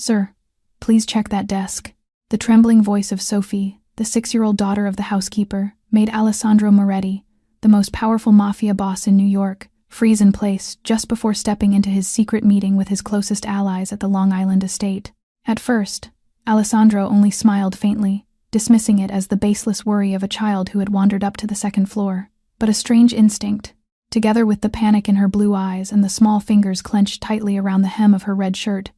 "Sir, please check that desk." The trembling voice of Sophie, the 6-year-old daughter of the housekeeper, made Alessandro Moretti, the most powerful Mafia boss in New York, freeze in place just before stepping into his secret meeting with his closest allies at the Long Island estate. At first, Alessandro only smiled faintly, dismissing it as the baseless worry of a child who had wandered up to the second floor. But a strange instinct, together with the panic in her blue eyes and the small fingers clenched tightly around the hem of her red shirt,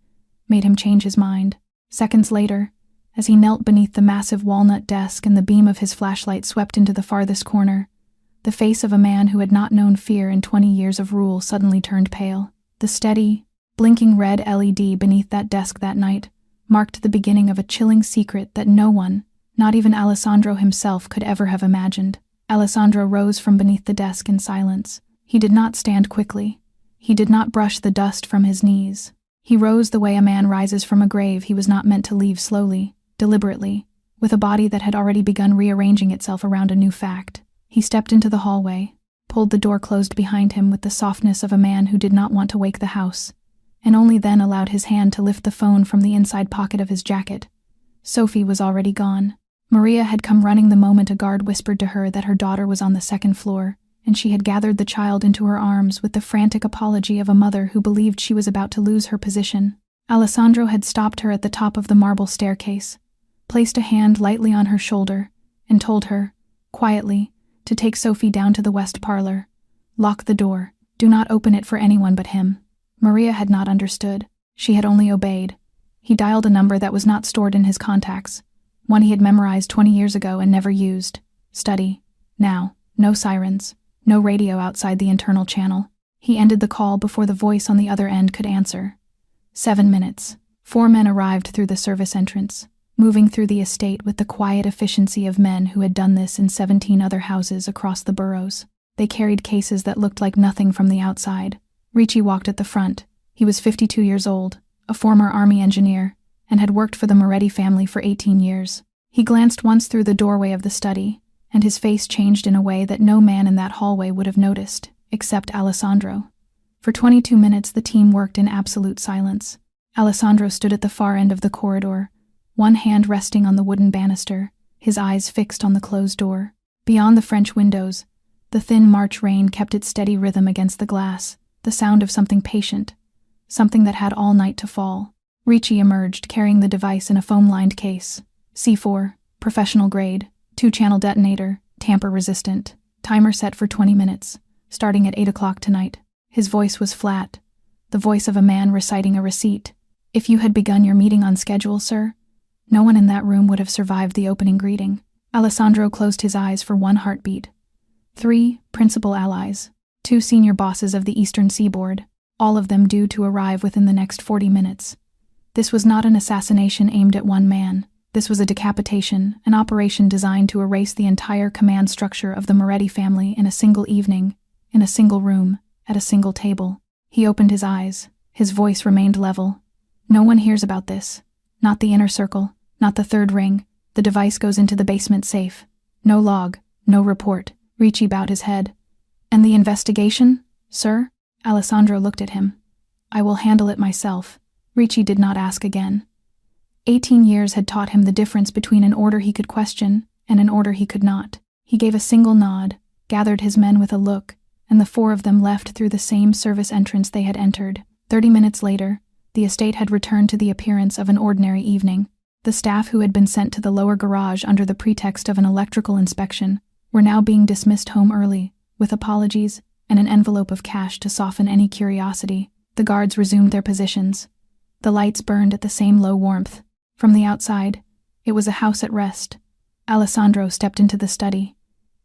made him change his mind. Seconds later, as he knelt beneath the massive walnut desk and the beam of his flashlight swept into the farthest corner, the face of a man who had not known fear in 20 years of rule suddenly turned pale. The steady, blinking red LED beneath that desk that night marked the beginning of a chilling secret that no one, not even Alessandro himself, could ever have imagined. Alessandro rose from beneath the desk in silence. He did not stand quickly. He did not brush the dust from his knees. He rose the way a man rises from a grave he was not meant to leave, slowly, deliberately, with a body that had already begun rearranging itself around a new fact. He stepped into the hallway, pulled the door closed behind him with the softness of a man who did not want to wake the house, and only then allowed his hand to lift the phone from the inside pocket of his jacket. Sophie was already gone. Maria had come running the moment a guard whispered to her that her daughter was on the second floor, and she had gathered the child into her arms with the frantic apology of a mother who believed she was about to lose her position. Alessandro had stopped her at the top of the marble staircase, placed a hand lightly on her shoulder, and told her, quietly, to take Sophie down to the west parlor. Lock the door. Do not open it for anyone but him. Maria had not understood. She had only obeyed. He dialed a number that was not stored in his contacts, one he had memorized 20 years ago and never used. Study. Now. No sirens. No radio outside the internal channel. He ended the call before the voice on the other end could answer. 7 minutes. 4 men arrived through the service entrance, moving through the estate with the quiet efficiency of men who had done this in 17 other houses across the boroughs. They carried cases that looked like nothing from the outside. Ricci walked at the front. He was 52 years old, a former army engineer, and had worked for the Moretti family for 18 years. He glanced once through the doorway of the study, and his face changed in a way that no man in that hallway would have noticed, except Alessandro. For 22 minutes the team worked in absolute silence. Alessandro stood at the far end of the corridor, one hand resting on the wooden banister, his eyes fixed on the closed door. Beyond the French windows, the thin March rain kept its steady rhythm against the glass, the sound of something patient, something that had all night to fall. Ricci emerged, carrying the device in a foam-lined case. C4, professional grade, 2-channel detonator, tamper-resistant, timer set for 20 minutes, starting at 8 o'clock tonight. His voice was flat, the voice of a man reciting a receipt. If you had begun your meeting on schedule, sir, no one in that room would have survived the opening greeting. Alessandro closed his eyes for one heartbeat. 3 principal allies, 2 senior bosses of the Eastern Seaboard, all of them due to arrive within the next 40 minutes. This was not an assassination aimed at one man. This was a decapitation, an operation designed to erase the entire command structure of the Moretti family in a single evening, in a single room, at a single table. He opened his eyes. His voice remained level. No one hears about this. Not the inner circle, not the third ring. The device goes into the basement safe. No log, no report. Ricci bowed his head. And the investigation, sir? Alessandro looked at him. I will handle it myself. Ricci did not ask again. 18 years had taught him the difference between an order he could question and an order he could not. He gave a single nod, gathered his men with a look, and the 4 of them left through the same service entrance they had entered. 30 minutes later, the estate had returned to the appearance of an ordinary evening. The staff who had been sent to the lower garage under the pretext of an electrical inspection were now being dismissed home early, with apologies and an envelope of cash to soften any curiosity. The guards resumed their positions. The lights burned at the same low warmth. From the outside, it was a house at rest. Alessandro stepped into the study.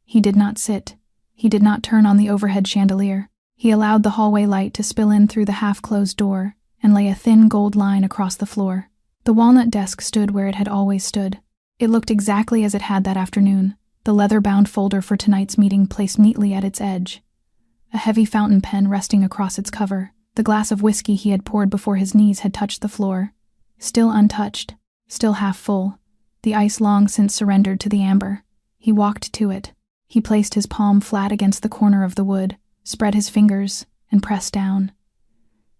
He did not sit. He did not turn on the overhead chandelier. He allowed the hallway light to spill in through the half-closed door and lay a thin gold line across the floor. The walnut desk stood where it had always stood. It looked exactly as it had that afternoon, the leather-bound folder for tonight's meeting placed neatly at its edge, a heavy fountain pen resting across its cover. The glass of whiskey he had poured before his knees had touched the floor, still untouched, still half full, the ice long since surrendered to the amber. He walked to it. He placed his palm flat against the corner of the wood, spread his fingers, and pressed down.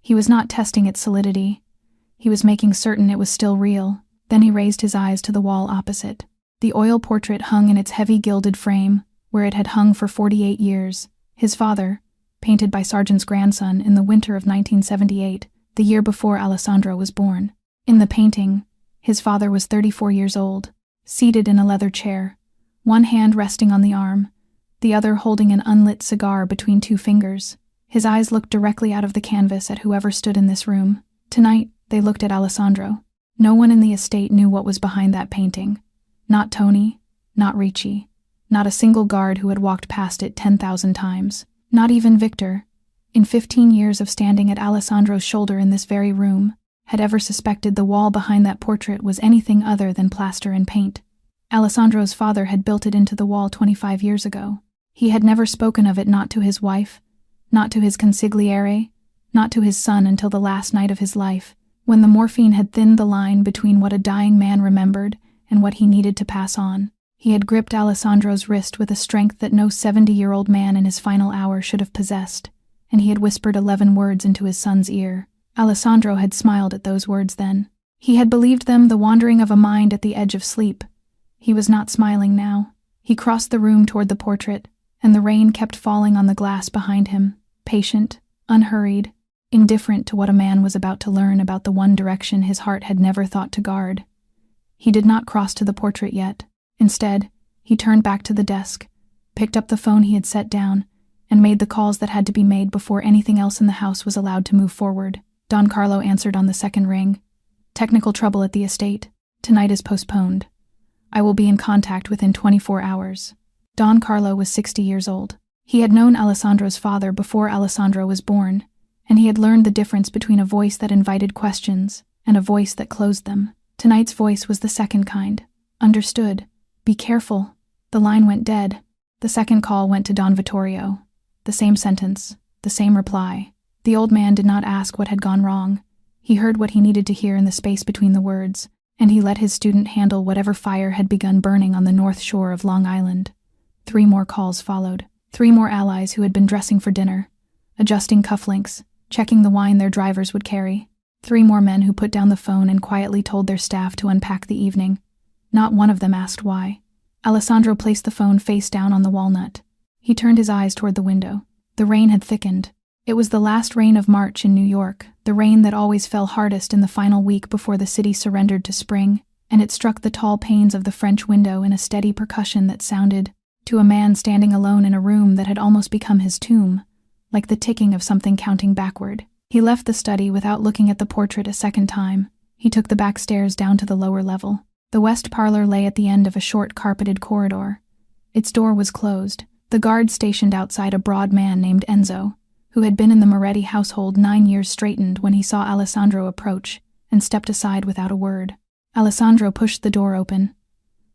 He was not testing its solidity. He was making certain it was still real. Then he raised his eyes to the wall opposite. The oil portrait hung in its heavy gilded frame, where it had hung for 48 years. His father, painted by Sargent's grandson in the winter of 1978, the year before Alessandro was born. In the painting, his father was 34 years old, seated in a leather chair, one hand resting on the arm, the other holding an unlit cigar between two fingers. His eyes looked directly out of the canvas at whoever stood in this room. Tonight, they looked at Alessandro. No one in the estate knew what was behind that painting. Not Tony, not Ricci, not a single guard who had walked past it 10,000 times. Not even Victor, in 15 years of standing at Alessandro's shoulder in this very room, had ever suspected the wall behind that portrait was anything other than plaster and paint. Alessandro's father had built it into the wall 25 years ago. He had never spoken of it, not to his wife, not to his consigliere, not to his son until the last night of his life, when the morphine had thinned the line between what a dying man remembered and what he needed to pass on. He had gripped Alessandro's wrist with a strength that no 70-year-old man in his final hour should have possessed, and he had whispered 11 words into his son's ear. Alessandro had smiled at those words then. He had believed them the wandering of a mind at the edge of sleep. He was not smiling now. He crossed the room toward the portrait, and the rain kept falling on the glass behind him, patient, unhurried, indifferent to what a man was about to learn about the one direction his heart had never thought to guard. He did not cross to the portrait yet. Instead, he turned back to the desk, picked up the phone he had set down, and made the calls that had to be made before anything else in the house was allowed to move forward. Don Carlo answered on the second ring. Technical trouble at the estate. Tonight is postponed. I will be in contact within 24 hours. Don Carlo was 60 years old. He had known Alessandro's father before Alessandro was born, and he had learned the difference between a voice that invited questions and a voice that closed them. Tonight's voice was the second kind. Understood. Be careful. The line went dead. The second call went to Don Vittorio. The same sentence, the same reply. The old man did not ask what had gone wrong. He heard what he needed to hear in the space between the words, and he let his student handle whatever fire had begun burning on the north shore of Long Island. 3 more calls followed. 3 more allies who had been dressing for dinner, adjusting cufflinks, checking the wine their drivers would carry. 3 more men who put down the phone and quietly told their staff to unpack the evening. Not one of them asked why. Alessandro placed the phone face down on the walnut. He turned his eyes toward the window. The rain had thickened. It was the last rain of March in New York, the rain that always fell hardest in the final week before the city surrendered to spring, and it struck the tall panes of the French window in a steady percussion that sounded, to a man standing alone in a room that had almost become his tomb, like the ticking of something counting backward. He left the study without looking at the portrait a second time. He took the back stairs down to the lower level. The west parlor lay at the end of a short carpeted corridor. Its door was closed. The guard stationed outside a broad man named Enzo, who had been in the Moretti household 9 years, straightened when he saw Alessandro approach and stepped aside without a word. Alessandro pushed the door open.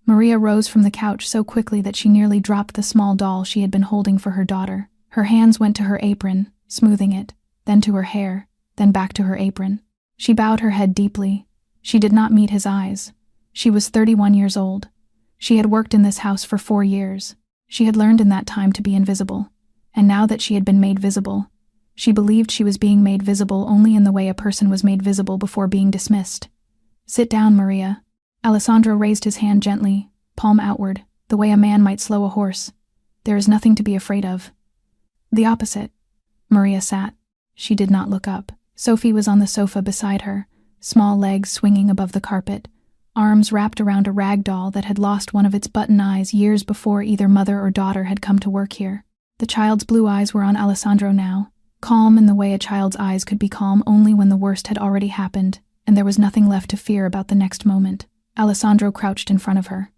Maria rose from the couch so quickly that she nearly dropped the small doll she had been holding for her daughter. Her hands went to her apron, smoothing it, then to her hair, then back to her apron. She bowed her head deeply. She did not meet his eyes. She was 31 years old. She had worked in this house for 4 years. She had learned in that time to be invisible, and now that she had been made visible, she believed she was being made visible only in the way a person was made visible before being dismissed. Sit down, Maria. Alessandro raised his hand gently, palm outward, the way a man might slow a horse. There is nothing to be afraid of. The opposite. Maria sat. She did not look up. Sophie was on the sofa beside her, small legs swinging above the carpet, arms wrapped around a rag doll that had lost one of its button eyes years before either mother or daughter had come to work here. The child's blue eyes were on Alessandro now, calm in the way a child's eyes could be calm only when the worst had already happened, and there was nothing left to fear about the next moment. Alessandro crouched in front of her.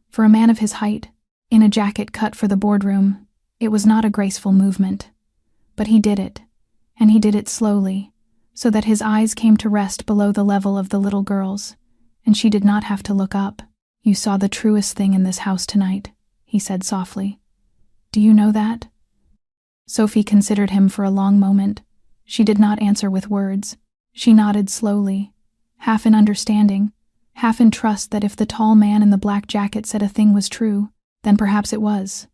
For a man of his height, in a jacket cut for the boardroom, it was not a graceful movement. But he did it, and he did it slowly, so that his eyes came to rest below the level of the little girl's, and she did not have to look up. You saw the truest thing in this house tonight, he said softly. Do you know that? Sophie considered him for a long moment. She did not answer with words. She nodded slowly, half in understanding, half in trust that if the tall man in the black jacket said a thing was true, then perhaps it was.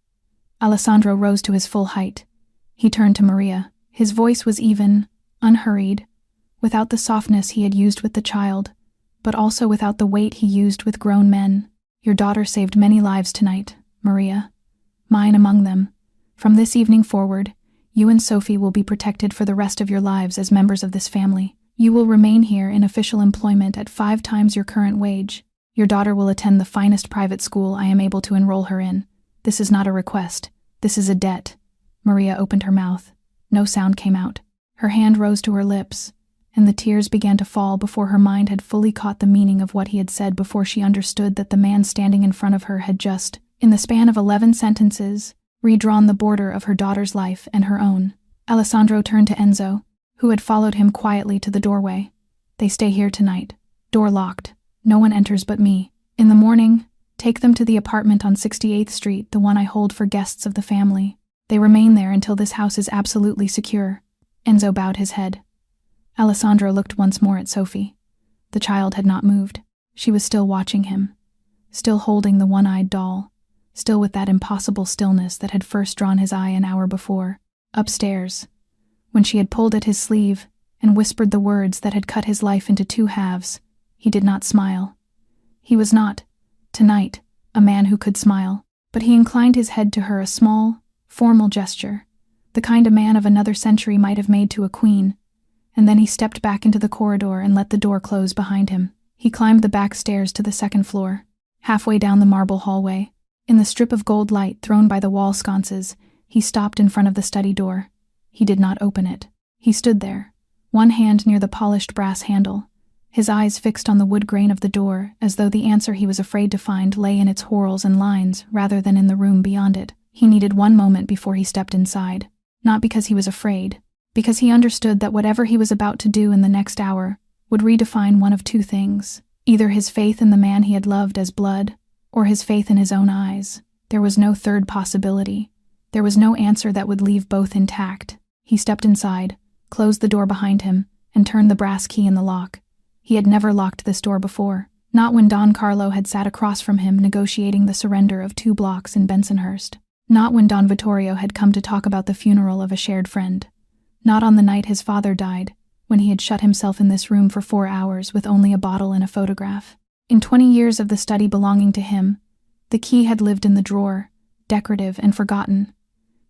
Alessandro rose to his full height. He turned to Maria. His voice was even, unhurried, without the softness he had used with the child, but also without the weight he used with grown men. "Your daughter saved many lives tonight, Maria. Mine among them. From this evening forward, you and Sophie will be protected for the rest of your lives as members of this family. You will remain here in official employment at 5 times your current wage. Your daughter will attend the finest private school I am able to enroll her in. This is not a request. This is a debt." Maria opened her mouth. No sound came out. Her hand rose to her lips, and the tears began to fall before her mind had fully caught the meaning of what he had said, before she understood that the man standing in front of her had just, in the span of 11 sentences, redrawn the border of her daughter's life and her own. Alessandro turned to Enzo, who had followed him quietly to the doorway. "They stay here tonight. Door locked. No one enters but me. In the morning, take them to the apartment on 68th Street, the one I hold for guests of the family. They remain there until this house is absolutely secure." Enzo bowed his head. Alessandro looked once more at Sophie. The child had not moved. She was still watching him, still holding the one-eyed doll, still with that impossible stillness that had first drawn his eye an hour before. Upstairs, when she had pulled at his sleeve and whispered the words that had cut his life into 2 halves, he did not smile. He was not, tonight, a man who could smile, but he inclined his head to her, a small, formal gesture, the kind a man of another century might have made to a queen, and then he stepped back into the corridor and let the door close behind him. He climbed the back stairs to the 2nd floor. Halfway down the marble hallway, in the strip of gold light thrown by the wall sconces, he stopped in front of the study door. He did not open it. He stood there, one hand near the polished brass handle, his eyes fixed on the wood grain of the door, as though the answer he was afraid to find lay in its whorls and lines rather than in the room beyond it. He needed one moment before he stepped inside, not because he was afraid, because he understood that whatever he was about to do in the next hour would redefine one of 2 things, either his faith in the man he had loved as blood, or his faith in his own eyes. There was no third possibility. There was no answer that would leave both intact. He stepped inside, closed the door behind him, and turned the brass key in the lock. He had never locked this door before, not when Don Carlo had sat across from him negotiating the surrender of 2 blocks in Bensonhurst, not when Don Vittorio had come to talk about the funeral of a shared friend, not on the night his father died, when he had shut himself in this room for 4 hours with only a bottle and a photograph. In 20 years of the study belonging to him, the key had lived in the drawer, decorative and forgotten.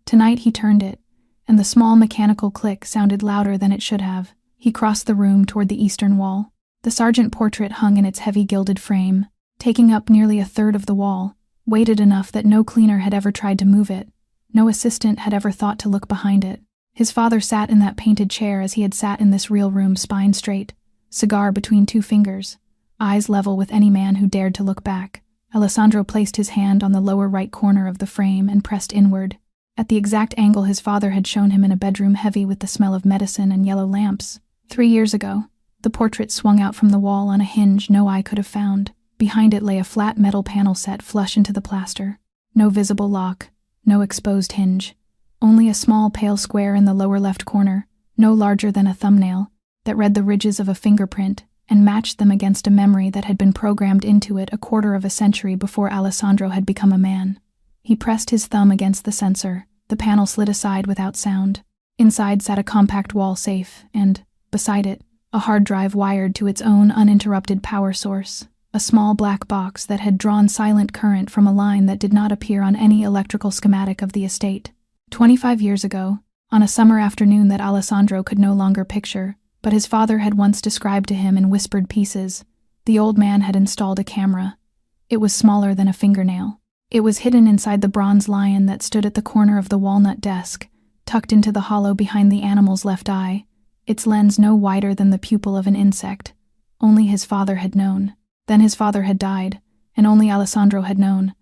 Tonight he turned it, and the small mechanical click sounded louder than it should have. He crossed the room toward the eastern wall. The sergeant portrait hung in its heavy gilded frame, taking up nearly a third of the wall, weighted enough that no cleaner had ever tried to move it. No assistant had ever thought to look behind it. His father sat in that painted chair as he had sat in this real room, spine straight, cigar between 2 fingers, eyes level with any man who dared to look back. Alessandro placed his hand on the lower right corner of the frame and pressed inward, at the exact angle his father had shown him in a bedroom heavy with the smell of medicine and yellow lamps. 3 years ago, the portrait swung out from the wall on a hinge no eye could have found. Behind it lay a flat metal panel set flush into the plaster. No visible lock, no exposed hinge. Only a small pale square in the lower left corner, no larger than a thumbnail, that read the ridges of a fingerprint and matched them against a memory that had been programmed into it a quarter of a century before Alessandro had become a man. He pressed his thumb against the sensor. The panel slid aside without sound. Inside sat a compact wall safe, and, beside it, a hard drive wired to its own uninterrupted power source, a small black box that had drawn silent current from a line that did not appear on any electrical schematic of the estate. 25 years ago, on a summer afternoon that Alessandro could no longer picture, but his father had once described to him in whispered pieces, the old man had installed a camera. It was smaller than a fingernail. It was hidden inside the bronze lion that stood at the corner of the walnut desk, tucked into the hollow behind the animal's left eye, its lens no wider than the pupil of an insect. Only his father had known. Then his father had died, and only Alessandro had known.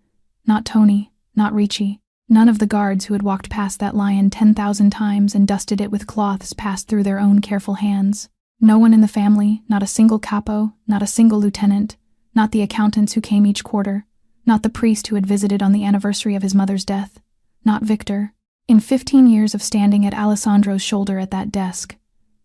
Not Tony, not Ricci. None of the guards who had walked past that lion 10,000 times and dusted it with cloths passed through their own careful hands. No one in the family, not a single capo, not a single lieutenant, not the accountants who came each quarter, not the priest who had visited on the anniversary of his mother's death, not Victor. In 15 years of standing at Alessandro's shoulder at that desk,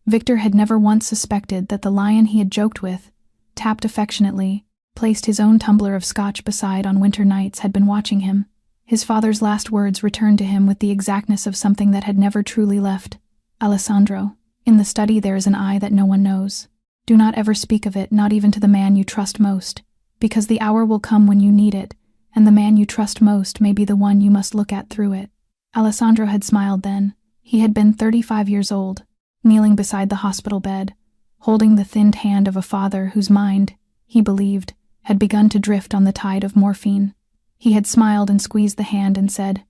Victor had never once suspected that the lion he had joked with, tapped affectionately, placed his own tumbler of scotch beside on winter nights, had been watching him. His father's last words returned to him with the exactness of something that had never truly left. Alessandro. In the study there is an eye that no one knows. Do not ever speak of it, not even to the man you trust most, because the hour will come when you need it, and the man you trust most may be the one you must look at through it." Alessandro had smiled then. He had been 35 years old, kneeling beside the hospital bed, holding the thinned hand of a father whose mind, he believed, had begun to drift on the tide of morphine. He had smiled and squeezed the hand and said,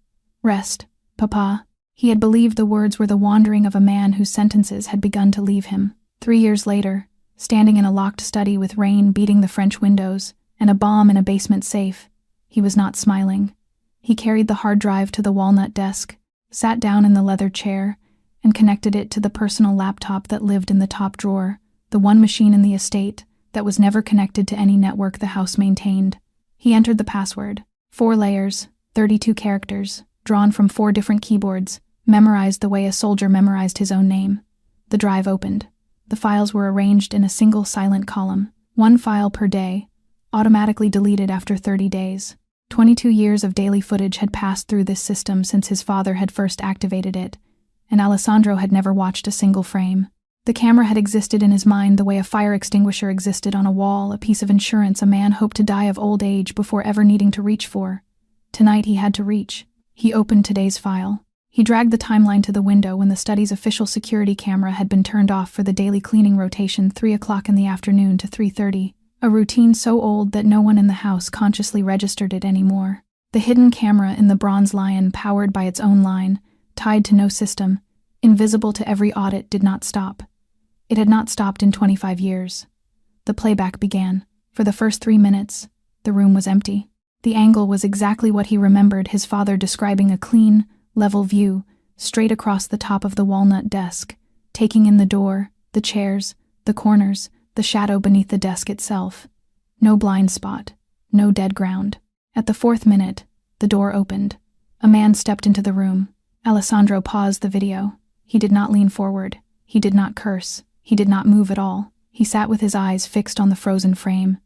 "Rest, Papa." He had believed the words were the wandering of a man whose sentences had begun to leave him. 3 years later, standing in a locked study with rain beating the French windows and a bomb in a basement safe, he was not smiling. He carried the hard drive to the walnut desk, sat down in the leather chair, and connected it to the personal laptop that lived in the top drawer, the one machine in the estate that was never connected to any network the house maintained. He entered the password, 4 layers, 32 characters, drawn from 4 different keyboards, memorized the way a soldier memorized his own name. The drive opened. The files were arranged in a single silent column, 1 file per day, automatically deleted after 30 days. 22 years of daily footage had passed through this system since his father had first activated it, and Alessandro had never watched a single frame. The camera had existed in his mind the way a fire extinguisher existed on a wall, a piece of insurance a man hoped to die of old age before ever needing to reach for. Tonight he had to reach. He opened today's file. He dragged the timeline to the window when the study's official security camera had been turned off for the daily cleaning rotation 3 o'clock in the afternoon to 3:30, a routine so old that no one in the house consciously registered it anymore. The hidden camera in the bronze lion, powered by its own line, tied to no system, invisible to every audit, did not stop. It had not stopped in 25 years. The playback began. For the first 3 minutes, the room was empty. The angle was exactly what he remembered his father describing: a clean, level view, straight across the top of the walnut desk, taking in the door, the chairs, the corners, the shadow beneath the desk itself. No blind spot, no dead ground. At the 4th minute, the door opened. A man stepped into the room. Alessandro paused the video. He did not lean forward. He did not curse. He did not move at all. He sat with his eyes fixed on the frozen frame,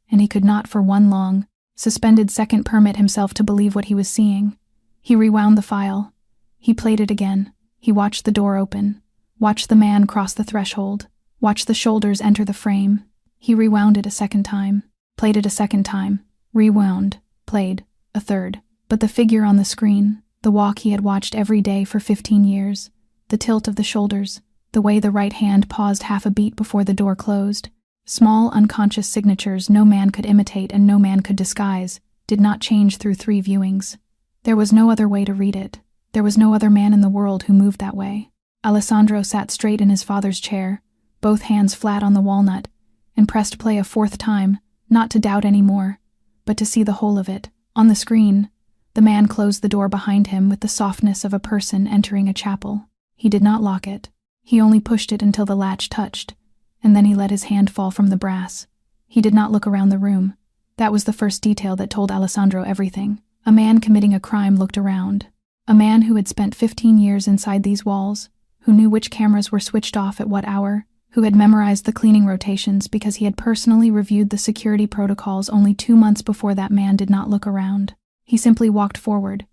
and he could not for one long, suspended second permit himself to believe what he was seeing. He rewound the file. He played it again. He watched the door open, watched the man cross the threshold, watched the shoulders enter the frame. He rewound it a second time, played it a second time, rewound, played, a third. But the figure on the screen, the walk he had watched every day for 15 years, the tilt of the shoulders, the way the right hand paused half a beat before the door closed, small unconscious signatures no man could imitate and no man could disguise, did not change through 3 viewings. There was no other way to read it. There was no other man in the world who moved that way. Alessandro sat straight in his father's chair, both hands flat on the walnut, and pressed play a 4th time, not to doubt any more, but to see the whole of it. On the screen, the man closed the door behind him with the softness of a person entering a chapel. He did not lock it. He only pushed it until the latch touched, and then he let his hand fall from the brass. He did not look around the room. That was the first detail that told Alessandro everything. A man committing a crime looked around. A man who had spent 15 years inside these walls, who knew which cameras were switched off at what hour, who had memorized the cleaning rotations because he had personally reviewed the security protocols only 2 months before. That man did not look around. He simply walked forward,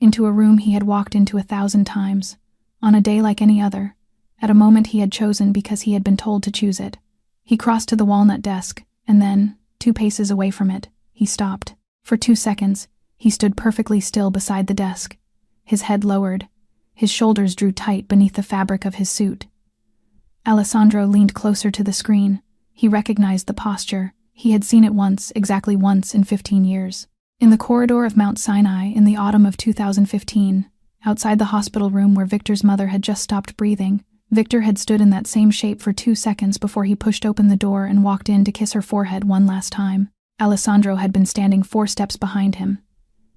into a room he had walked into 1,000 times, on a day like any other, at a moment he had chosen because he had been told to choose it. He crossed to the walnut desk, and then, 2 paces away from it, he stopped. For 2 seconds, he stood perfectly still beside the desk, his head lowered, his shoulders drew tight beneath the fabric of his suit. Alessandro leaned closer to the screen. He recognized the posture. He had seen it once, exactly once in 15 years. In the corridor of Mount Sinai in the autumn of 2015, outside the hospital room where Victor's mother had just stopped breathing, Victor had stood in that same shape for 2 seconds before he pushed open the door and walked in to kiss her forehead one last time. Alessandro had been standing 4 steps behind him.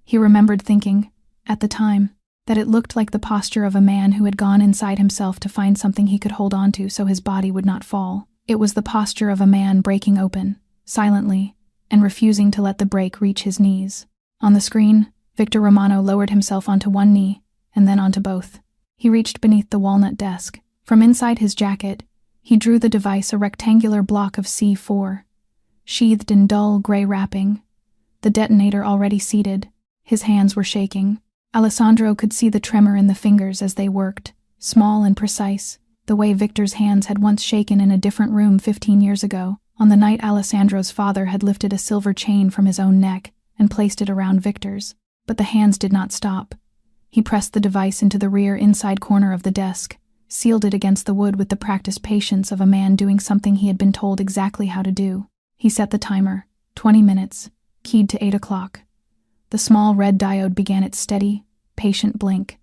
He remembered thinking, at the time, that it looked like the posture of a man who had gone inside himself to find something he could hold on to so his body would not fall. It was the posture of a man breaking open, silently, and refusing to let the break reach his knees. On the screen, Victor Romano lowered himself onto one knee, and then onto both. He reached beneath the walnut desk. From inside his jacket, he drew the device, a rectangular block of C4, sheathed in dull gray wrapping, the detonator already seated. His hands were shaking. Alessandro could see the tremor in the fingers as they worked, small and precise, the way Victor's hands had once shaken in a different room 15 years ago, on the night Alessandro's father had lifted a silver chain from his own neck and placed it around Victor's. But the hands did not stop. He pressed the device into the rear inside corner of the desk, sealed it against the wood with the practiced patience of a man doing something he had been told exactly how to do. He set the timer, 20 minutes, keyed to 8 o'clock. The small red diode began its steady, patient blink.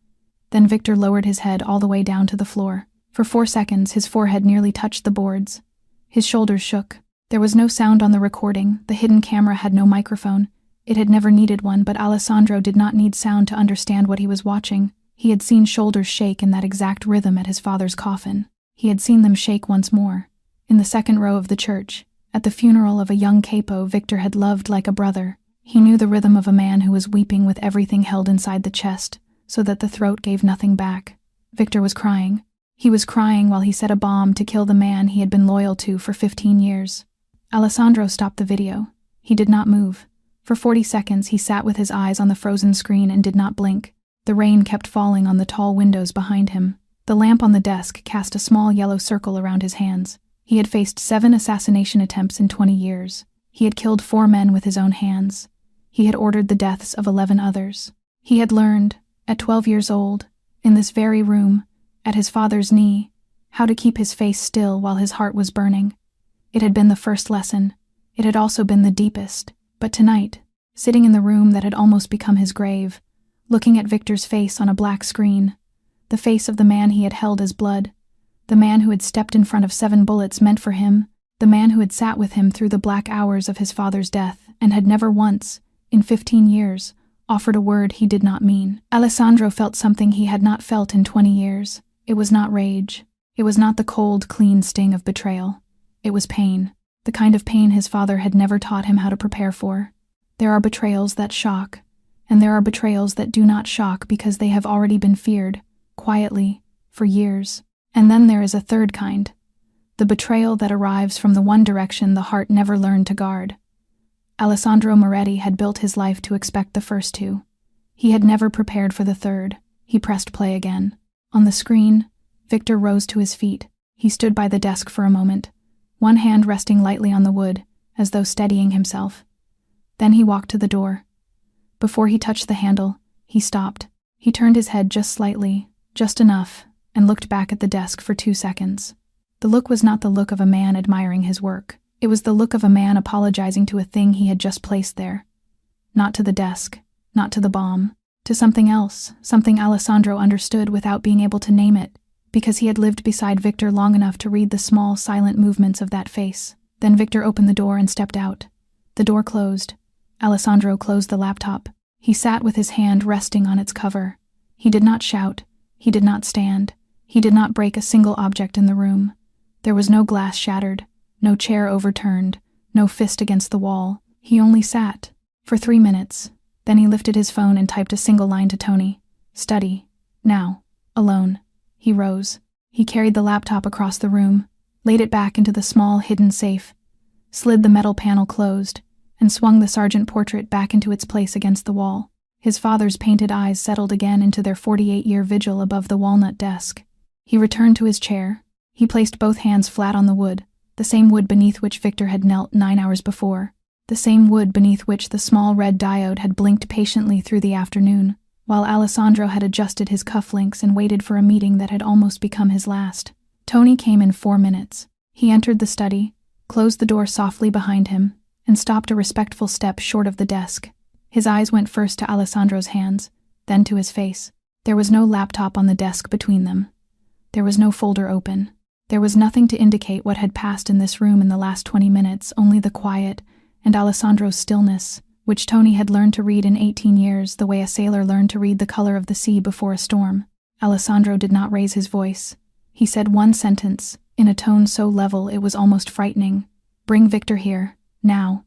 Then Victor lowered his head all the way down to the floor. For 4 seconds, his forehead nearly touched the boards. His shoulders shook. There was no sound on the recording. The hidden camera had no microphone. It had never needed one, but Alessandro did not need sound to understand what he was watching. He had seen shoulders shake in that exact rhythm at his father's coffin. He had seen them shake once more, in the second row of the church. At the funeral of a young capo Victor had loved like a brother. He knew the rhythm of a man who was weeping with everything held inside the chest, so that the throat gave nothing back. Victor was crying. He was crying while he set a bomb to kill the man he had been loyal to for 15 years. Alessandro stopped the video. He did not move. For 40 seconds he sat with his eyes on the frozen screen and did not blink. The rain kept falling on the tall windows behind him. The lamp on the desk cast a small yellow circle around his hands. He had faced 7 assassination attempts in 20 years. He had killed 4 men with his own hands. He had ordered the deaths of 11 others. He had learned, at 12 years old, in this very room, at his father's knee, how to keep his face still while his heart was burning. It had been the first lesson. It had also been the deepest. But tonight, sitting in the room that had almost become his grave, looking at Victor's face on a black screen, the face of the man he had held as blood, the man who had stepped in front of 7 bullets meant for him, the man who had sat with him through the black hours of his father's death and had never once, in 15 years, offered a word he did not mean. Alessandro felt something he had not felt in 20 years. It was not rage. It was not the cold, clean sting of betrayal. It was pain. The kind of pain his father had never taught him how to prepare for. There are betrayals that shock, and there are betrayals that do not shock because they have already been feared, quietly, for years. And then there is a third kind, the betrayal that arrives from the one direction the heart never learned to guard. Alessandro Moretti had built his life to expect the first 2. He had never prepared for the third. He pressed play again. On the screen, Victor rose to his feet. He stood by the desk for a moment, one hand resting lightly on the wood, as though steadying himself. Then he walked to the door. Before he touched the handle, he stopped. He turned his head just slightly, just enough, and looked back at the desk for 2 seconds. The look was not the look of a man admiring his work. It was the look of a man apologizing to a thing he had just placed there. Not to the desk, not to the bomb, to something else, something Alessandro understood without being able to name it, because he had lived beside Victor long enough to read the small, silent movements of that face. Then Victor opened the door and stepped out. The door closed. Alessandro closed the laptop. He sat with his hand resting on its cover. He did not shout. He did not stand. He did not break a single object in the room. There was no glass shattered, no chair overturned, no fist against the wall. He only sat. For 3 minutes. Then he lifted his phone and typed a single line to Tony. Study. Now. Alone. He rose. He carried the laptop across the room, laid it back into the small, hidden safe, slid the metal panel closed, and swung the sergeant portrait back into its place against the wall. His father's painted eyes settled again into their 48-year vigil above the walnut desk. He returned to his chair. He placed both hands flat on the wood, the same wood beneath which Victor had knelt 9 hours before, the same wood beneath which the small red diode had blinked patiently through the afternoon, while Alessandro had adjusted his cufflinks and waited for a meeting that had almost become his last. Tony came in 4 minutes. He entered the study, closed the door softly behind him, and stopped a respectful step short of the desk. His eyes went first to Alessandro's hands, then to his face. There was no laptop on the desk between them. There was no folder open. There was nothing to indicate what had passed in this room in the last 20 minutes, only the quiet and Alessandro's stillness, which Tony had learned to read in 18 years the way a sailor learned to read the color of the sea before a storm. Alessandro did not raise his voice. He said one sentence, in a tone so level it was almost frightening. "Bring Victor here, now."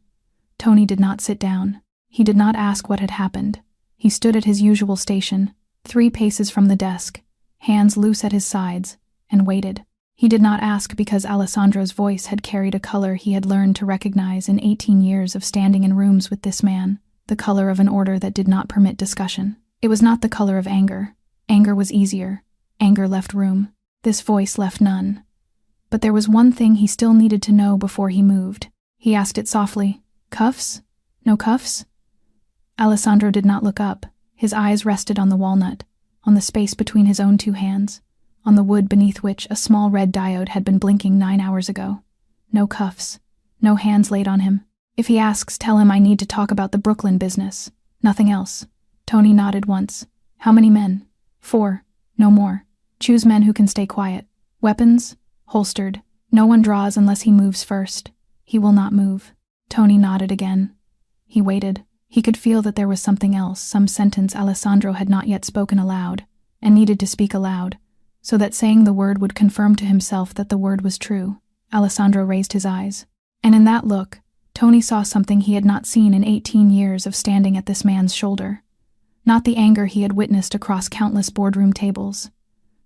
Tony did not sit down. He did not ask what had happened. He stood at his usual station, 3 paces from the desk, hands loose at his sides, and waited. He did not ask because Alessandro's voice had carried a color he had learned to recognize in 18 years of standing in rooms with this man, the color of an order that did not permit discussion. It was not the color of anger. Anger was easier. Anger left room. This voice left none. But there was one thing he still needed to know before he moved. He asked it softly. Cuffs? No cuffs? Alessandro did not look up. His eyes rested on the walnut, on the space between his own two hands, on the wood beneath which a small red diode had been blinking 9 hours ago. No cuffs. No hands laid on him. If he asks, tell him I need to talk about the Brooklyn business. Nothing else. Tony nodded once. How many men? 4. No more. Choose men who can stay quiet. Weapons? Holstered. No one draws unless he moves first. He will not move. Tony nodded again. He waited. He could feel that there was something else, some sentence Alessandro had not yet spoken aloud, and needed to speak aloud, so that saying the word would confirm to himself that the word was true. Alessandro raised his eyes. And in that look, Tony saw something he had not seen in 18 years of standing at this man's shoulder. Not the anger he had witnessed across countless boardroom tables.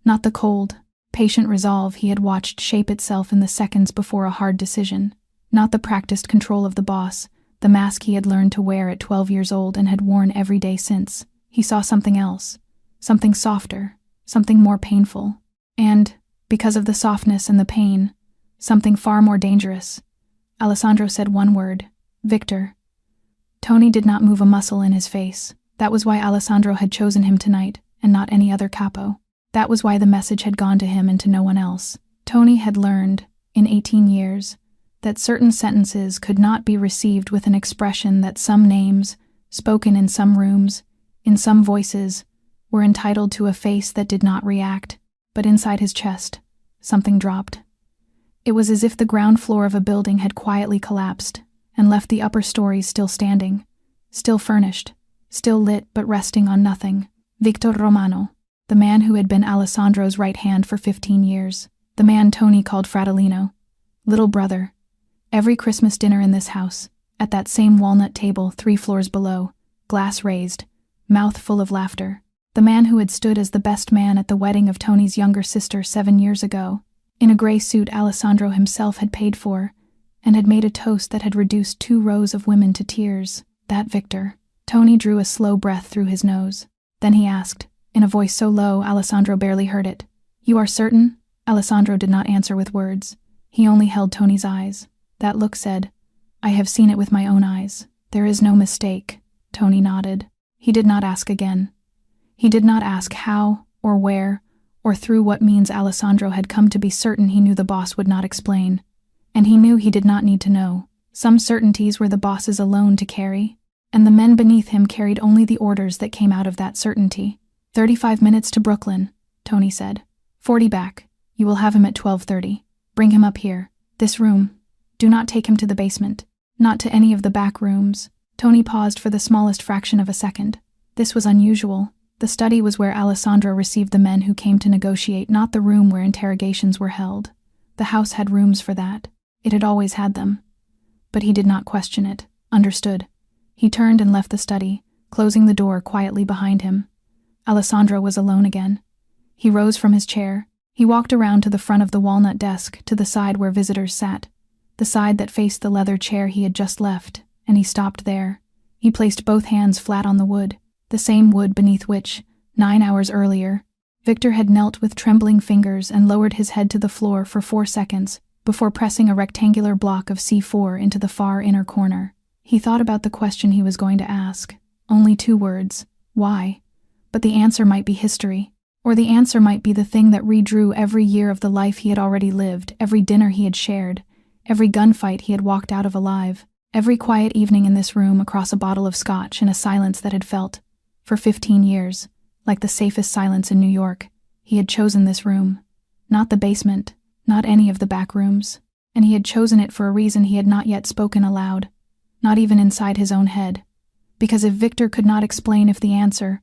Not the cold, patient resolve he had watched shape itself in the seconds before a hard decision. Not the practiced control of the boss, the mask he had learned to wear at 12 years old and had worn every day since. He saw something else, something softer, something more painful, and, because of the softness and the pain, something far more dangerous. Alessandro said one word, Victor. Tony did not move a muscle in his face. That was why Alessandro had chosen him tonight, and not any other capo. That was why the message had gone to him and to no one else. Tony had learned, in 18 years, that certain sentences could not be received with an expression that some names, spoken in some rooms, in some voices, were entitled to a face that did not react, but inside his chest, something dropped. It was as if the ground floor of a building had quietly collapsed and left the upper stories still standing, still furnished, still lit but resting on nothing. Victor Romano, the man who had been Alessandro's right hand for 15 years, the man Tony called Fratellino, little brother. Every Christmas dinner in this house, at that same walnut table 3 floors below, glass raised, mouth full of laughter. The man who had stood as the best man at the wedding of Tony's younger sister 7 years ago, in a gray suit Alessandro himself had paid for, and had made a toast that had reduced 2 rows of women to tears. That Victor. Tony drew a slow breath through his nose. Then he asked, in a voice so low Alessandro barely heard it. You are certain? Alessandro did not answer with words. He only held Tony's eyes. That look said, I have seen it with my own eyes. There is no mistake. Tony nodded. He did not ask again. He did not ask how, or where, or through what means Alessandro had come to be certain he knew the boss would not explain. And he knew he did not need to know. Some certainties were the boss's alone to carry, and the men beneath him carried only the orders that came out of that certainty. 35 minutes to Brooklyn, Tony said. 40 back. You will have him at 12:30. Bring him up here. This room. Do not take him to the basement. Not to any of the back rooms. Tony paused for the smallest fraction of a second. This was unusual. The study was where Alessandro received the men who came to negotiate, not the room where interrogations were held. The house had rooms for that. It had always had them. But he did not question it. Understood. He turned and left the study, closing the door quietly behind him. Alessandro was alone again. He rose from his chair. He walked around to the front of the walnut desk, to the side where visitors sat, the side that faced the leather chair he had just left, and he stopped there. He placed both hands flat on the wood, the same wood beneath which, 9 hours earlier, Victor had knelt with trembling fingers and lowered his head to the floor for 4 seconds before pressing a rectangular block of C4 into the far inner corner. He thought about the question he was going to ask. Only 2 words. Why? But the answer might be history. Or the answer might be the thing that redrew every year of the life he had already lived, every dinner he had shared, every gunfight he had walked out of alive, every quiet evening in this room across a bottle of scotch in a silence that had felt, for 15 years, like the safest silence in New York. He had chosen this room. Not the basement, not any of the back rooms. And he had chosen it for a reason he had not yet spoken aloud, not even inside his own head. Because if Victor could not explain if the answer,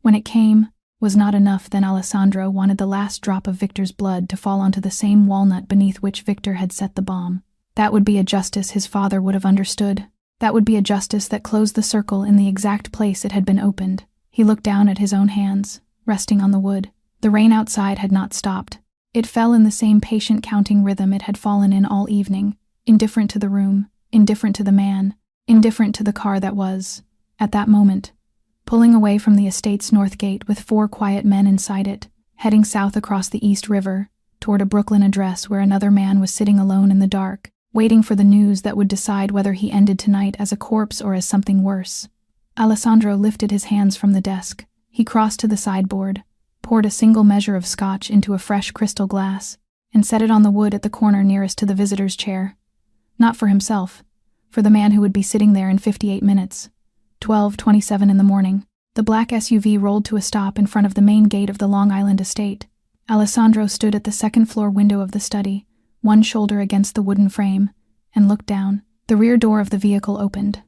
when it came, was not enough, then Alessandro wanted the last drop of Victor's blood to fall onto the same walnut beneath which Victor had set the bomb. That would be a justice his father would have understood. That would be a justice that closed the circle in the exact place it had been opened. He looked down at his own hands, resting on the wood. The rain outside had not stopped. It fell in the same patient counting rhythm it had fallen in all evening, indifferent to the room, indifferent to the man, indifferent to the car that was, at that moment, pulling away from the estate's north gate with 4 quiet men inside it, heading south across the East River, toward a Brooklyn address where another man was sitting alone in the dark, waiting for the news that would decide whether he ended tonight as a corpse or as something worse. Alessandro lifted his hands from the desk. He crossed to the sideboard, poured a single measure of scotch into a fresh crystal glass, and set it on the wood at the corner nearest to the visitor's chair. Not for himself, for the man who would be sitting there in 58 minutes. 12:27 in the morning. The black SUV rolled to a stop in front of the main gate of the Long Island estate. Alessandro stood at the second-floor window of the study, one shoulder against the wooden frame, and looked down. The rear door of the vehicle opened.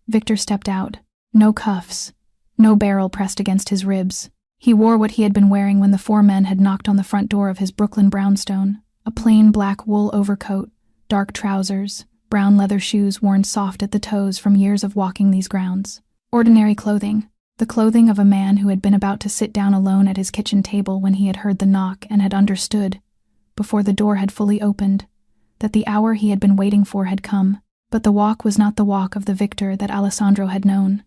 Victor stepped out. No cuffs. No barrel pressed against his ribs. He wore what he had been wearing when the four men had knocked on the front door of his Brooklyn brownstone: a plain black wool overcoat, dark trousers, brown leather shoes worn soft at the toes from years of walking these grounds. Ordinary clothing. The clothing of a man who had been about to sit down alone at his kitchen table when he had heard the knock and had understood, before the door had fully opened, that the hour he had been waiting for had come. But the walk was not the walk of the Victor that Alessandro had known.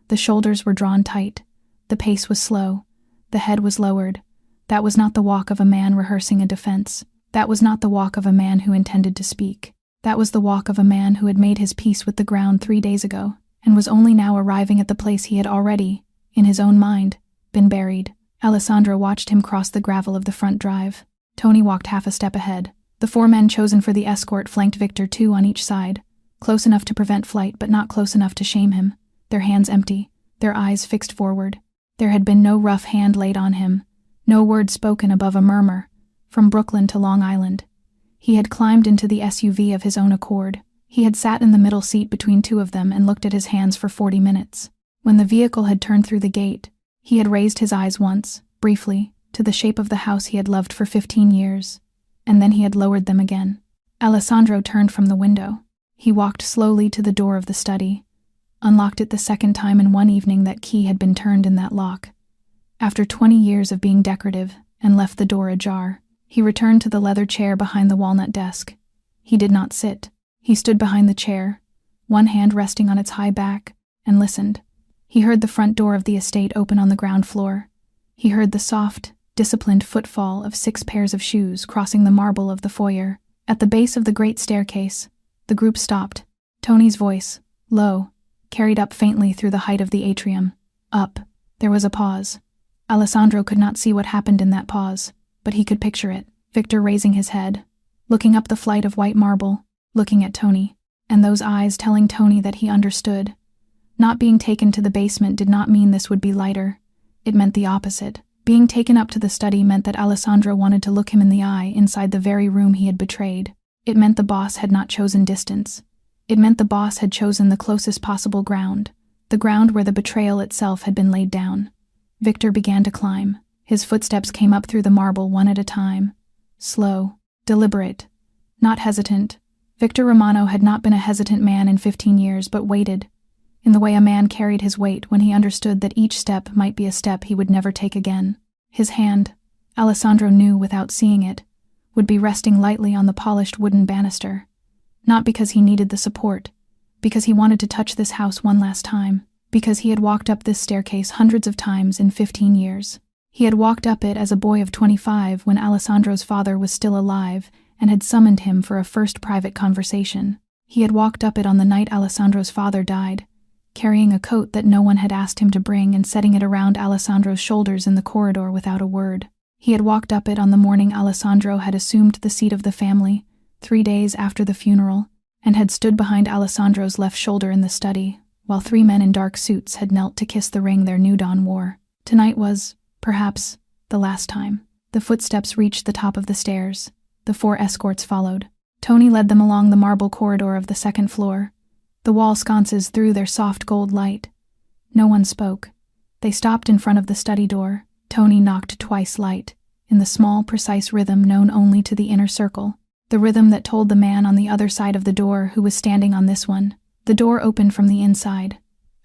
The shoulders were drawn tight. The pace was slow. The head was lowered. That was not the walk of a man rehearsing a defense. That was not the walk of a man who intended to speak. That was the walk of a man who had made his peace with the ground 3 days ago, and was only now arriving at the place he had already, in his own mind, been buried. Alessandro watched him cross the gravel of the front drive. Tony walked half a step ahead. The four men chosen for the escort flanked Victor, 2 on each side, close enough to prevent flight but not close enough to shame him, their hands empty, their eyes fixed forward. There had been no rough hand laid on him, no word spoken above a murmur, from Brooklyn to Long Island. He had climbed into the SUV of his own accord. He had sat in the middle seat between 2 of them and looked at his hands for 40 minutes. When the vehicle had turned through the gate, he had raised his eyes once, briefly, to the shape of the house he had loved for 15 years, and then he had lowered them again. Alessandro turned from the window. He walked slowly to the door of the study, unlocked it the second time in one evening that key had been turned in that lock. After 20 years of being decorative, and left the door ajar, he returned to the leather chair behind the walnut desk. He did not sit. He stood behind the chair, one hand resting on its high back, and listened. He heard the front door of the estate open on the ground floor. He heard the soft, disciplined footfall of 6 pairs of shoes crossing the marble of the foyer. At the base of the great staircase, the group stopped. Tony's voice, low, carried up faintly through the height of the atrium. Up. There was a pause. Alessandro could not see what happened in that pause, but he could picture it. Victor raising his head, looking up the flight of white marble, looking at Tony, and those eyes telling Tony that he understood. Not being taken to the basement did not mean this would be lighter. It meant the opposite. Being taken up to the study meant that Alessandro wanted to look him in the eye inside the very room he had betrayed. It meant the boss had not chosen distance. It meant the boss had chosen the closest possible ground, the ground where the betrayal itself had been laid down. Victor began to climb. His footsteps came up through the marble one at a time. Slow, deliberate, not hesitant. Victor Romano had not been a hesitant man in 15 years, but waited, in the way a man carried his weight when he understood that each step might be a step he would never take again. His hand, Alessandro knew without seeing it, would be resting lightly on the polished wooden banister. Not because he needed the support, because he wanted to touch this house one last time, because he had walked up this staircase hundreds of times in 15 years. He had walked up it as a boy of 25 when Alessandro's father was still alive and had summoned him for a first private conversation. He had walked up it on the night Alessandro's father died, carrying a coat that no one had asked him to bring and setting it around Alessandro's shoulders in the corridor without a word. He had walked up it on the morning Alessandro had assumed the seat of the family, 3 days after the funeral, and had stood behind Alessandro's left shoulder in the study, while 3 men in dark suits had knelt to kiss the ring their new dawn wore. Tonight was, perhaps, the last time. The footsteps reached the top of the stairs. The 4 escorts followed. Tony led them along the marble corridor of the second floor. The wall sconces threw their soft gold light. No one spoke. They stopped in front of the study door. Tony knocked twice light, in the small, precise rhythm known only to the inner circle, the rhythm that told the man on the other side of the door who was standing on this one. The door opened from the inside.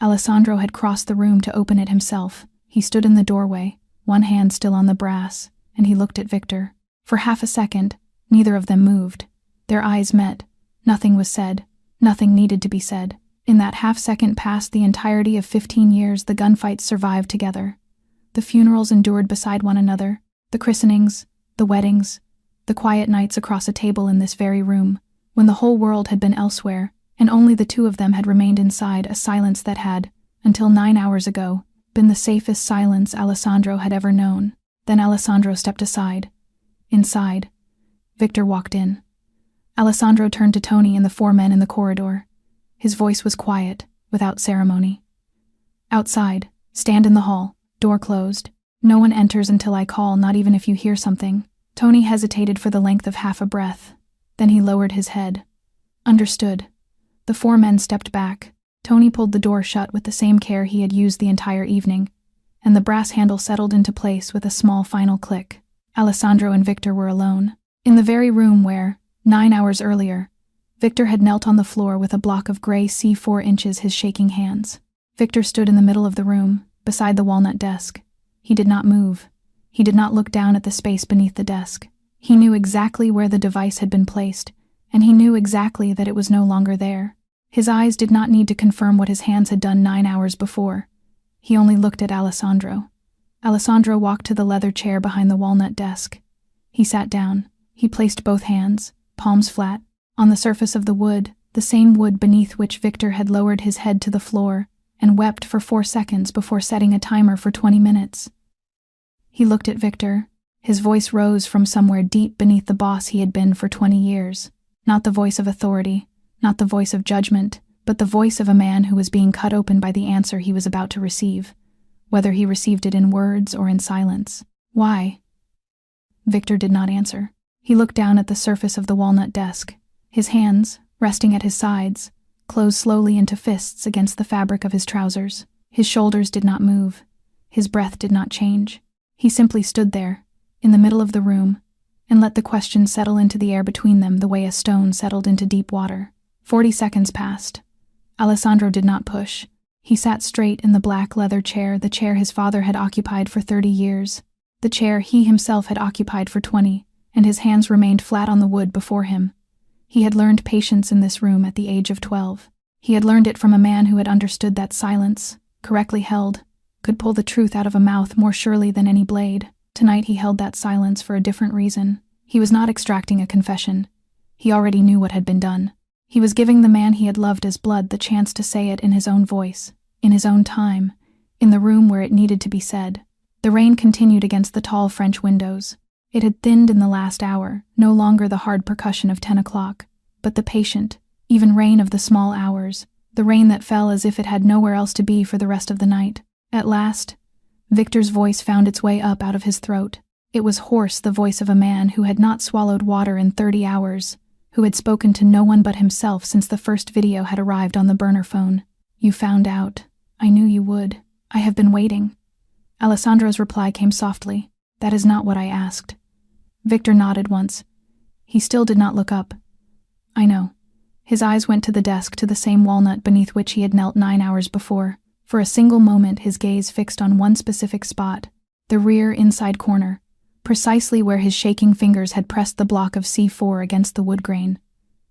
Alessandro had crossed the room to open it himself. He stood in the doorway, one hand still on the brass, and he looked at Victor. For half a second, neither of them moved. Their eyes met. Nothing was said. Nothing needed to be said. In that half-second past the entirety of 15 years, the gunfights survived together. The funerals endured beside one another. The The christenings, the weddings, the quiet nights across a table in this very room, when the whole world had been elsewhere, and only the two of them had remained inside, a silence that had, until 9 hours ago, been the safest silence Alessandro had ever known. Then Alessandro stepped aside. Inside, Victor walked in. Alessandro turned to Tony and the 4 men in the corridor. His voice was quiet, without ceremony. Outside, stand in the hall, door closed. No one enters until I call, not even if you hear something. Tony hesitated for the length of half a breath. Then he lowered his head. Understood. The 4 men stepped back. Tony pulled the door shut with the same care he had used the entire evening, and the brass handle settled into place with a small final click. Alessandro and Victor were alone, in the very room where, 9 hours earlier, Victor had knelt on the floor with a block of gray C4 inches his shaking hands. Victor stood in the middle of the room, beside the walnut desk. He did not move. He did not look down at the space beneath the desk. He knew exactly where the device had been placed, and he knew exactly that it was no longer there. His eyes did not need to confirm what his hands had done 9 hours before. He only looked at Alessandro. Alessandro walked to the leather chair behind the walnut desk. He sat down. He placed both hands, palms flat, on the surface of the wood, the same wood beneath which Victor had lowered his head to the floor and wept for 4 seconds before setting a timer for 20 minutes. He looked at Victor. His voice rose from somewhere deep beneath the boss he had been for 20 years. Not the voice of authority, not the voice of judgment, but the voice of a man who was being cut open by the answer he was about to receive, whether he received it in words or in silence. Why? Victor did not answer. He looked down at the surface of the walnut desk. His hands, resting at his sides, closed slowly into fists against the fabric of his trousers. His shoulders did not move. His breath did not change. He simply stood there, in the middle of the room, and let the question settle into the air between them the way a stone settled into deep water. 40 seconds passed. Alessandro did not push. He sat straight in the black leather chair, the chair his father had occupied for 30 years, the chair he himself had occupied for 20, and his hands remained flat on the wood before him. He had learned patience in this room at the age of 12. He had learned it from a man who had understood that silence, correctly held, could pull the truth out of a mouth more surely than any blade. Tonight he held that silence for a different reason. He was not extracting a confession. He already knew what had been done. He was giving the man he had loved as blood the chance to say it in his own voice, in his own time, in the room where it needed to be said. The rain continued against the tall French windows. It had thinned in the last hour, no longer the hard percussion of 10 o'clock, but the patient, even rain of the small hours, the rain that fell as if it had nowhere else to be for the rest of the night. At last, Victor's voice found its way up out of his throat. It was hoarse, the voice of a man who had not swallowed water in 30 hours, who had spoken to no one but himself since the first video had arrived on the burner phone. You found out. I knew you would. I have been waiting. Alessandro's reply came softly. That is not what I asked. Victor nodded once. He still did not look up. I know. His eyes went to the desk, to the same walnut beneath which he had knelt 9 hours before. For a single moment his gaze fixed on one specific spot, the rear inside corner, precisely where his shaking fingers had pressed the block of C4 against the wood grain.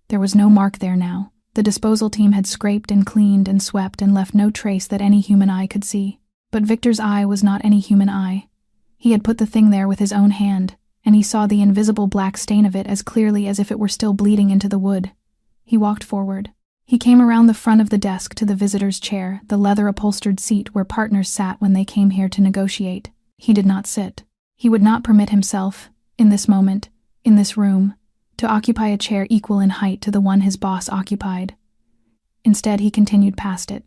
There was no mark there now. The disposal team had scraped and cleaned and swept and left no trace that any human eye could see. But Victor's eye was not any human eye. He had put the thing there with his own hand, and he saw the invisible black stain of it as clearly as if it were still bleeding into the wood. He walked forward. He came around the front of the desk to the visitor's chair, the leather-upholstered seat where partners sat when they came here to negotiate. He did not sit. He would not permit himself, in this moment, in this room, to occupy a chair equal in height to the one his boss occupied. Instead, he continued past it.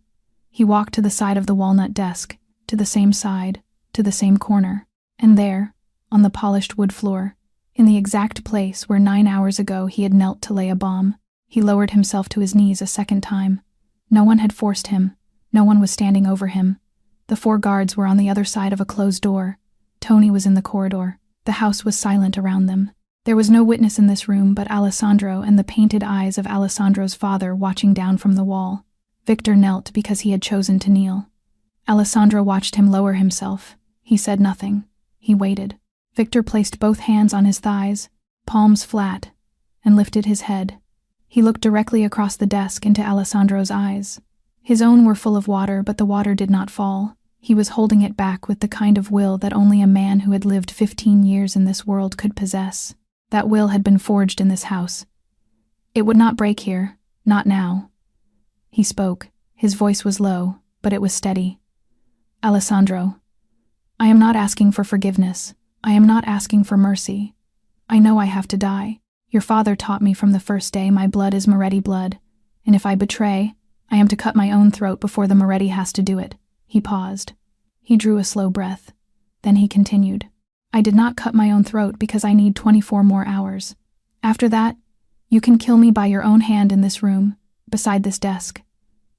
He walked to the side of the walnut desk, to the same side, to the same corner, and there, on the polished wood floor, in the exact place where 9 hours ago he had knelt to lay a bomb, he lowered himself to his knees a second time. No one had forced him. No one was standing over him. The 4 guards were on the other side of a closed door. Tony was in the corridor. The house was silent around them. There was no witness in this room but Alessandro and the painted eyes of Alessandro's father watching down from the wall. Victor knelt because he had chosen to kneel. Alessandro watched him lower himself. He said nothing. He waited. Victor placed both hands on his thighs, palms flat, and lifted his head. He looked directly across the desk into Alessandro's eyes. His own were full of water, but the water did not fall. He was holding it back with the kind of will that only a man who had lived 15 years in this world could possess. That will had been forged in this house. It would not break here, not now. He spoke. His voice was low, but it was steady. Alessandro, I am not asking for forgiveness. I am not asking for mercy. I know I have to die. Your father taught me from the first day my blood is Moretti blood, and if I betray, I am to cut my own throat before the Moretti has to do it. He paused. He drew a slow breath. Then he continued. I did not cut my own throat because I need 24 more hours. After that, you can kill me by your own hand in this room, beside this desk.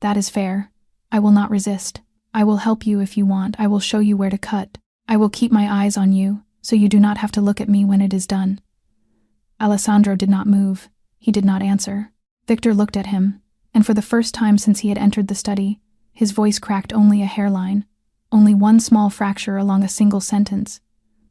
That is fair. I will not resist. I will help you if you want. I will show you where to cut. I will keep my eyes on you, so you do not have to look at me when it is done. Alessandro did not move. He did not answer. Victor looked at him, and for the first time since he had entered the study, his voice cracked only a hairline, only one small fracture along a single sentence.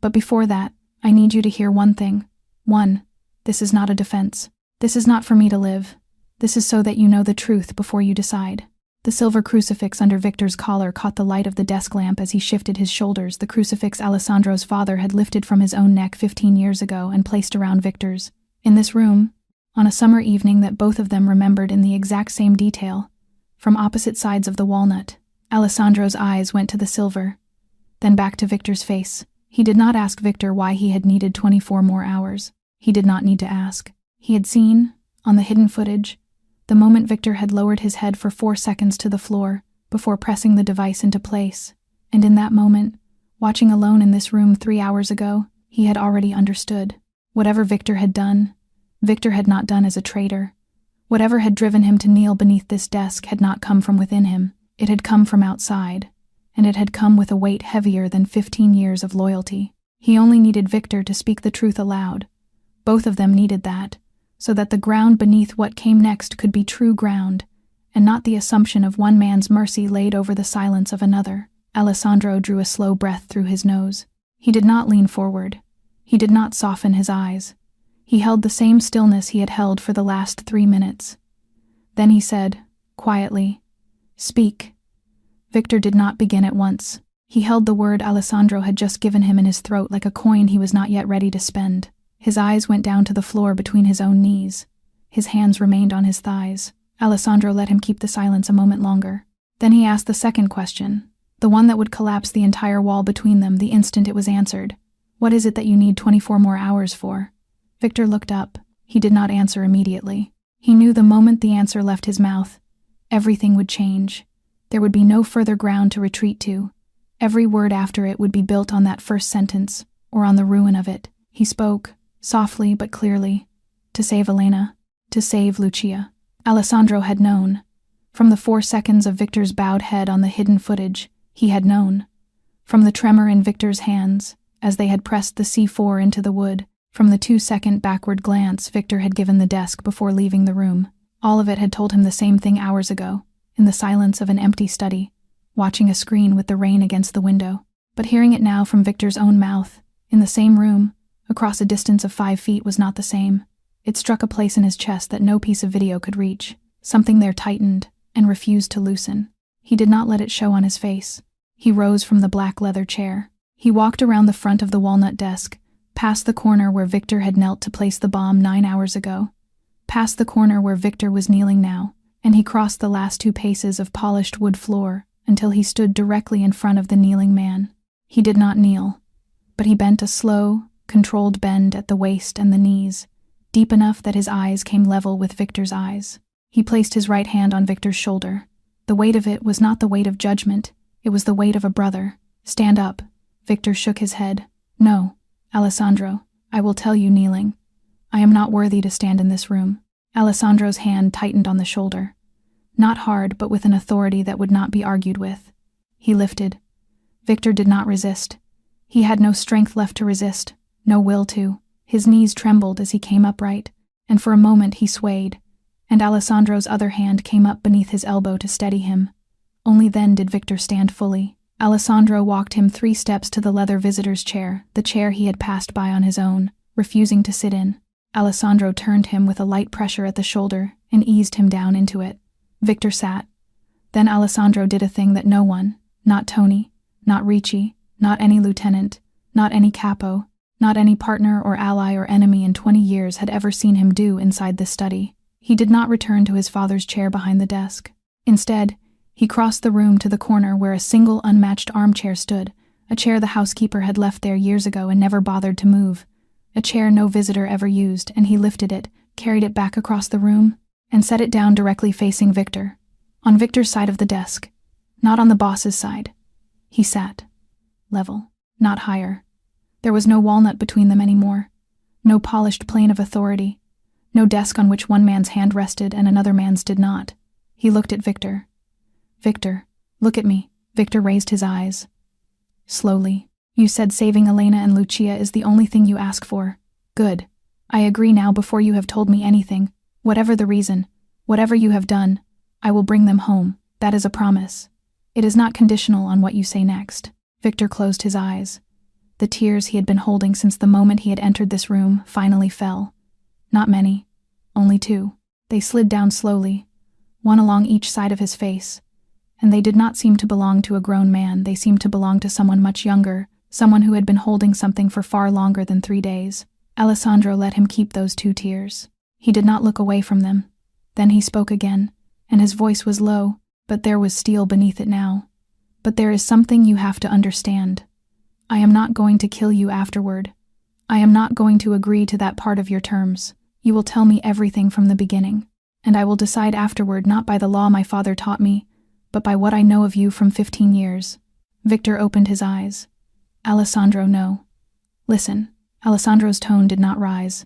But before that, I need you to hear one thing. One, this is not a defense. This is not for me to live. This is so that you know the truth before you decide. The silver crucifix under Victor's collar caught the light of the desk lamp as he shifted his shoulders, the crucifix Alessandro's father had lifted from his own neck 15 years ago and placed around Victor's. In this room, on a summer evening that both of them remembered in the exact same detail, from opposite sides of the walnut, Alessandro's eyes went to the silver, then back to Victor's face. He did not ask Victor why he had needed 24 more hours. He did not need to ask. He had seen, on the hidden footage, the moment Victor had lowered his head for 4 seconds to the floor before pressing the device into place, and in that moment, watching alone in this room 3 hours ago, he had already understood. Whatever Victor had done, Victor had not done as a traitor. Whatever had driven him to kneel beneath this desk had not come from within him. It had come from outside, and it had come with a weight heavier than 15 years of loyalty. He only needed Victor to speak the truth aloud. Both of them needed that, so that the ground beneath what came next could be true ground, and not the assumption of one man's mercy laid over the silence of another. Alessandro drew a slow breath through his nose. He did not lean forward. He did not soften his eyes. He held the same stillness he had held for the last 3 minutes. Then he said, quietly, "Speak." Victor did not begin at once. He held the word Alessandro had just given him in his throat like a coin he was not yet ready to spend. His eyes went down to the floor between his own knees. His hands remained on his thighs. Alessandro let him keep the silence a moment longer. Then he asked the second question, the one that would collapse the entire wall between them the instant it was answered. What is it that you need 24 more hours for? Victor looked up. He did not answer immediately. He knew the moment the answer left his mouth, everything would change. There would be no further ground to retreat to. Every word after it would be built on that first sentence, or on the ruin of it. He spoke, softly but clearly, to save Elena, to save Lucia. Alessandro had known. From the 4 seconds of Victor's bowed head on the hidden footage, he had known. From the tremor in Victor's hands, as they had pressed the C4 into the wood, from the 2-second backward glance Victor had given the desk before leaving the room, all of it had told him the same thing hours ago, in the silence of an empty study, watching a screen with the rain against the window. But hearing it now from Victor's own mouth, in the same room, across a distance of 5 feet was not the same. It struck a place in his chest that no piece of video could reach. Something there tightened and refused to loosen. He did not let it show on his face. He rose from the black leather chair. He walked around the front of the walnut desk, past the corner where Victor had knelt to place the bomb 9 hours ago, past the corner where Victor was kneeling now, and he crossed the last 2 paces of polished wood floor until he stood directly in front of the kneeling man. He did not kneel, but he bent a slow, controlled bend at the waist and the knees, deep enough that his eyes came level with Victor's eyes. He placed his right hand on Victor's shoulder. The weight of it was not the weight of judgment, it was the weight of a brother. "Stand up." Victor shook his head. "No, Alessandro, I will tell you kneeling. I am not worthy to stand in this room." Alessandro's hand tightened on the shoulder. Not hard, but with an authority that would not be argued with. He lifted. Victor did not resist. He had no strength left to resist, no will to. His knees trembled as he came upright, and for a moment he swayed, and Alessandro's other hand came up beneath his elbow to steady him. Only then did Victor stand fully. Alessandro walked him 3 steps to the leather visitor's chair, the chair he had passed by on his own, refusing to sit in. Alessandro turned him with a light pressure at the shoulder and eased him down into it. Victor sat. Then Alessandro did a thing that no one, not Tony, Not Ricci, not any lieutenant, not any capo, not any partner or ally or enemy in 20 years had ever seen him do inside this study. He did not return to his father's chair behind the desk. Instead, he crossed the room to the corner where a single unmatched armchair stood, a chair the housekeeper had left there years ago and never bothered to move. A chair no visitor ever used, and he lifted it, carried it back across the room, and set it down directly facing Victor. On Victor's side of the desk, not on the boss's side. He sat. Level, not higher. There was no walnut between them anymore. No polished plane of authority. No desk on which one man's hand rested and another man's did not. He looked at Victor. Victor, look at me. Victor raised his eyes. Slowly. You said saving Elena and Lucia is the only thing you ask for. Good. I agree now before you have told me anything. Whatever the reason, whatever you have done, I will bring them home. That is a promise. It is not conditional on what you say next. Victor closed his eyes. The tears he had been holding since the moment he had entered this room finally fell. Not many. Only 2. They slid down slowly, one along each side of his face. And they did not seem to belong to a grown man. They seemed to belong to someone much younger, someone who had been holding something for far longer than 3 days. Alessandro let him keep those 2 tears. He did not look away from them. Then he spoke again, and his voice was low, but there was steel beneath it now. But there is something you have to understand. I am not going to kill you afterward. I am not going to agree to that part of your terms. You will tell me everything from the beginning, and I will decide afterward not by the law my father taught me, but by what I know of you from 15 years. Victor opened his eyes. Alessandro, no. Listen. Alessandro's tone did not rise,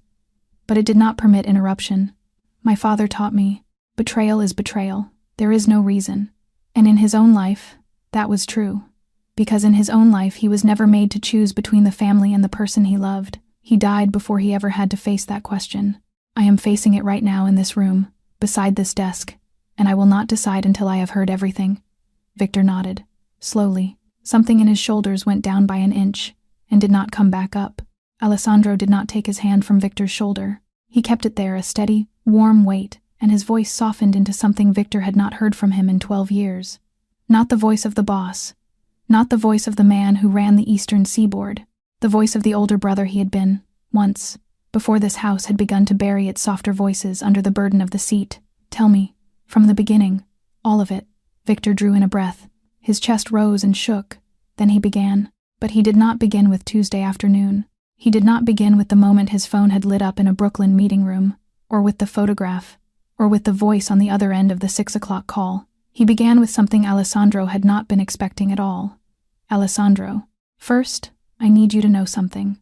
but it did not permit interruption. My father taught me, betrayal is betrayal. There is no reason. And in his own life, that was true. Because in his own life he was never made to choose between the family and the person he loved. He died before he ever had to face that question. I am facing it right now in this room, beside this desk, and I will not decide until I have heard everything. Victor nodded. Slowly, something in his shoulders went down by an inch, and did not come back up. Alessandro did not take his hand from Victor's shoulder. He kept it there, a steady, warm weight, and his voice softened into something Victor had not heard from him in 12 years. Not the voice of the boss. Not the voice of the man who ran the eastern seaboard. The voice of the older brother he had been, once, before this house had begun to bury its softer voices under the burden of the seat. Tell me, from the beginning, all of it. Victor drew in a breath. His chest rose and shook. Then he began. But he did not begin with Tuesday afternoon. He did not begin with the moment his phone had lit up in a Brooklyn meeting room, or with the photograph, or with the voice on the other end of the 6 o'clock call. He began with something Alessandro had not been expecting at all. Alessandro, first, I need you to know something.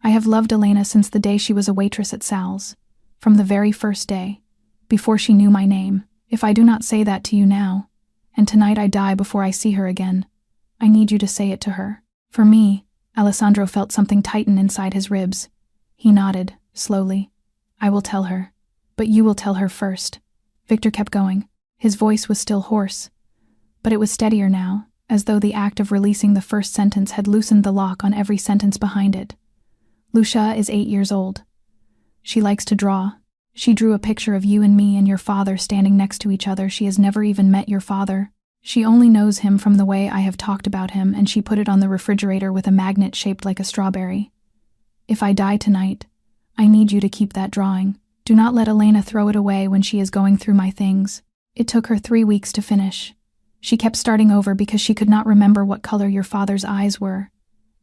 I have loved Elena since the day she was a waitress at Sal's, from the very first day, before she knew my name. If I do not say that to you now, and tonight I die before I see her again, I need you to say it to her. For me, Alessandro felt something tighten inside his ribs. He nodded, slowly. I will tell her. But you will tell her first. Victor kept going. His voice was still hoarse, but it was steadier now, as though the act of releasing the first sentence had loosened the lock on every sentence behind it. Lucia is 8 years old. She likes to draw. She drew a picture of you and me and your father standing next to each other. She has never even met your father. She only knows him from the way I have talked about him, and she put it on the refrigerator with a magnet shaped like a strawberry. If I die tonight, I need you to keep that drawing. Do not let Elena throw it away when she is going through my things. It took her 3 weeks to finish. She kept starting over because she could not remember what color your father's eyes were,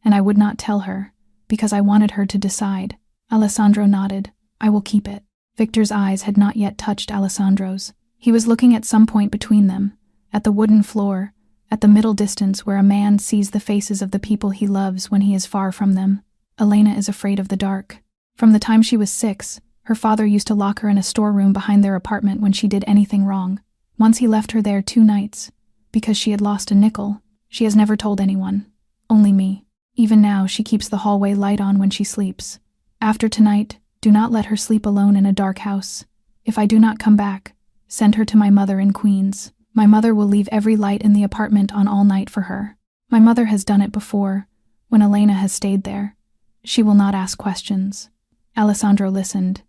and I would not tell her, because I wanted her to decide. Alessandro nodded. I will keep it. Victor's eyes had not yet touched Alessandro's. He was looking at some point between them, at the wooden floor, at the middle distance where a man sees the faces of the people he loves when he is far from them. Elena is afraid of the dark. From the time she was 6, her father used to lock her in a storeroom behind their apartment when she did anything wrong. Once he left her there 2 nights, because she had lost a nickel. She has never told anyone. Only me. Even now, she keeps the hallway light on when she sleeps. After tonight, do not let her sleep alone in a dark house. If I do not come back, send her to my mother in Queens. My mother will leave every light in the apartment on all night for her. My mother has done it before, when Elena has stayed there. She will not ask questions. Alessandro listened.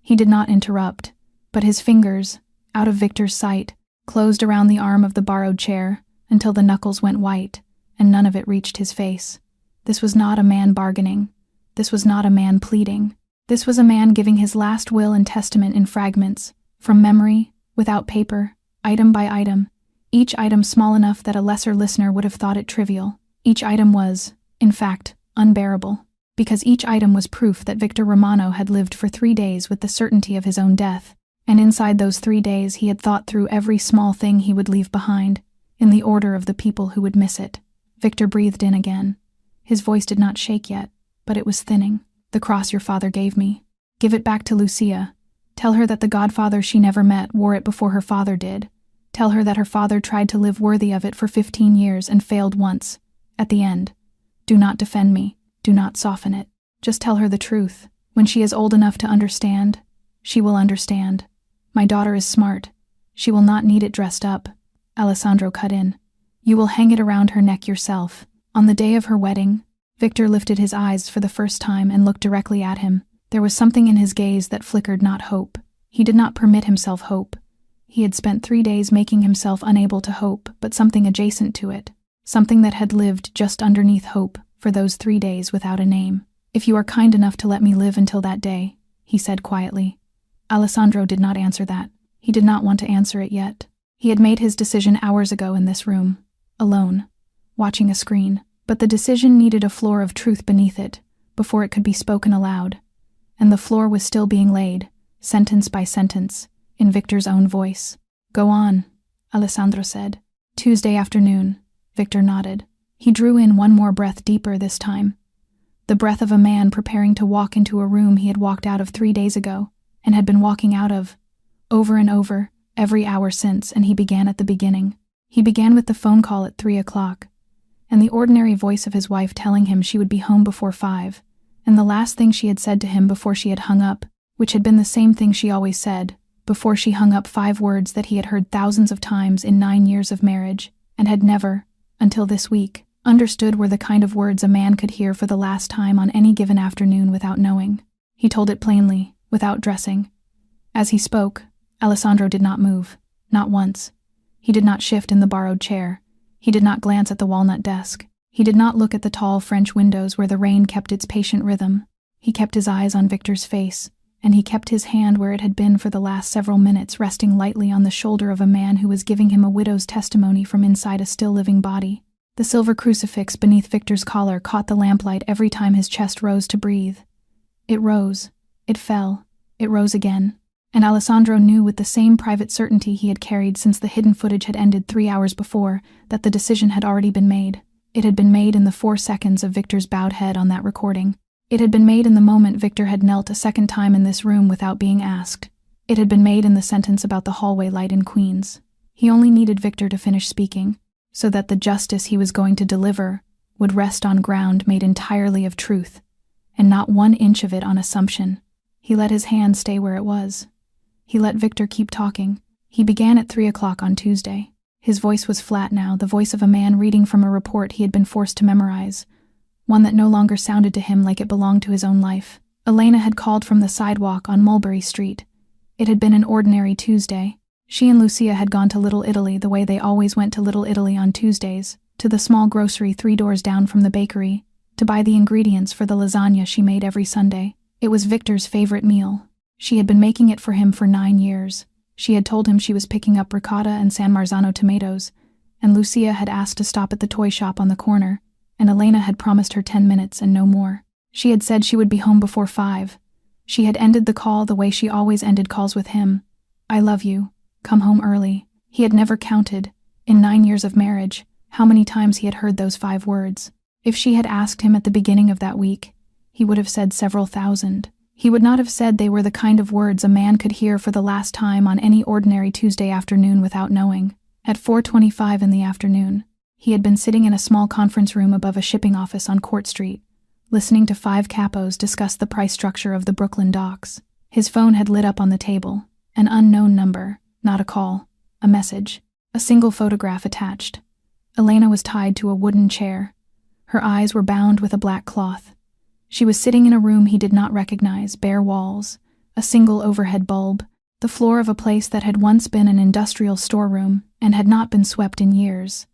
He did not interrupt, but his fingers, out of Victor's sight, closed around the arm of the borrowed chair until the knuckles went white, and none of it reached his face. This was not a man bargaining. This was not a man pleading. This was a man giving his last will and testament in fragments, from memory, without paper, item by item, each item small enough that a lesser listener would have thought it trivial. Each item was, in fact, unbearable, because each item was proof that Victor Romano had lived for 3 days with the certainty of his own death, and inside those 3 days he had thought through every small thing he would leave behind, in the order of the people who would miss it. Victor breathed in again. His voice did not shake yet, but it was thinning. "The cross your father gave me. Give it back to Lucia. Tell her that the godfather she never met wore it before her father did. Tell her that her father tried to live worthy of it for 15 years and failed once. At the end. Do not defend me. Do not soften it. Just tell her the truth. When she is old enough to understand, she will understand. My daughter is smart. She will not need it dressed up." Alessandro cut in. "You will hang it around her neck yourself. On the day of her wedding." Victor lifted his eyes for the first time and looked directly at him. There was something in his gaze that flickered not hope. He did not permit himself hope. He had spent 3 days making himself unable to hope, but something adjacent to it. Something that had lived just underneath hope for those 3 days without a name. "If you are kind enough to let me live until that day," he said quietly. Alessandro did not answer that. He did not want to answer it yet. He had made his decision hours ago in this room, alone, watching a screen. But the decision needed a floor of truth beneath it, before it could be spoken aloud. And the floor was still being laid, sentence by sentence, in Victor's own voice. "Go on," Alessandro said. "Tuesday afternoon." Victor nodded. He drew in one more breath deeper this time. The breath of a man preparing to walk into a room he had walked out of 3 days ago, and had been walking out of, over and over, every hour since, and he began at the beginning. He began with the phone call at 3 o'clock. And the ordinary voice of his wife telling him she would be home before 5, and the last thing she had said to him before she had hung up, which had been the same thing she always said, before she hung up, 5 words that he had heard thousands of times in 9 years of marriage, and had never, until this week, understood were the kind of words a man could hear for the last time on any given afternoon without knowing. He told it plainly, without dressing. As he spoke, Alessandro did not move, not once. He did not shift in the borrowed chair. He did not glance at the walnut desk. He did not look at the tall French windows where the rain kept its patient rhythm. He kept his eyes on Victor's face, and he kept his hand where it had been for the last several minutes, resting lightly on the shoulder of a man who was giving him a widow's testimony from inside a still-living body. The silver crucifix beneath Victor's collar caught the lamplight every time his chest rose to breathe. It rose. It fell. It rose again. And Alessandro knew with the same private certainty he had carried since the hidden footage had ended 3 hours before, that the decision had already been made. It had been made in the 4 seconds of Victor's bowed head on that recording. It had been made in the moment Victor had knelt a second time in this room without being asked. It had been made in the sentence about the hallway light in Queens. He only needed Victor to finish speaking, so that the justice he was going to deliver would rest on ground made entirely of truth, and not 1 inch of it on assumption. He let his hand stay where it was. He let Victor keep talking. He began at 3 o'clock on Tuesday. His voice was flat now, the voice of a man reading from a report he had been forced to memorize, one that no longer sounded to him like it belonged to his own life. Elena had called from the sidewalk on Mulberry Street. It had been an ordinary Tuesday. She and Lucia had gone to Little Italy the way they always went to Little Italy on Tuesdays, to the small grocery 3 doors down from the bakery, to buy the ingredients for the lasagna she made every Sunday. It was Victor's favorite meal. She had been making it for him for 9 years. She had told him she was picking up ricotta and San Marzano tomatoes, and Lucia had asked to stop at the toy shop on the corner, and Elena had promised her 10 minutes and no more. She had said she would be home before 5. She had ended the call the way she always ended calls with him. "I love you. Come home early." He had never counted, in 9 years of marriage, how many times he had heard those 5 words. If she had asked him at the beginning of that week, he would have said several thousand. He would not have said they were the kind of words a man could hear for the last time on any ordinary Tuesday afternoon without knowing. At 4:25 in the afternoon, he had been sitting in a small conference room above a shipping office on Court Street, listening to 5 capos discuss the price structure of the Brooklyn docks. His phone had lit up on the table, an unknown number, not a call, a message, a single photograph attached. Elena was tied to a wooden chair. Her eyes were bound with a black cloth. She was sitting in a room he did not recognize, bare walls, a single overhead bulb, the floor of a place that had once been an industrial storeroom and had not been swept in years.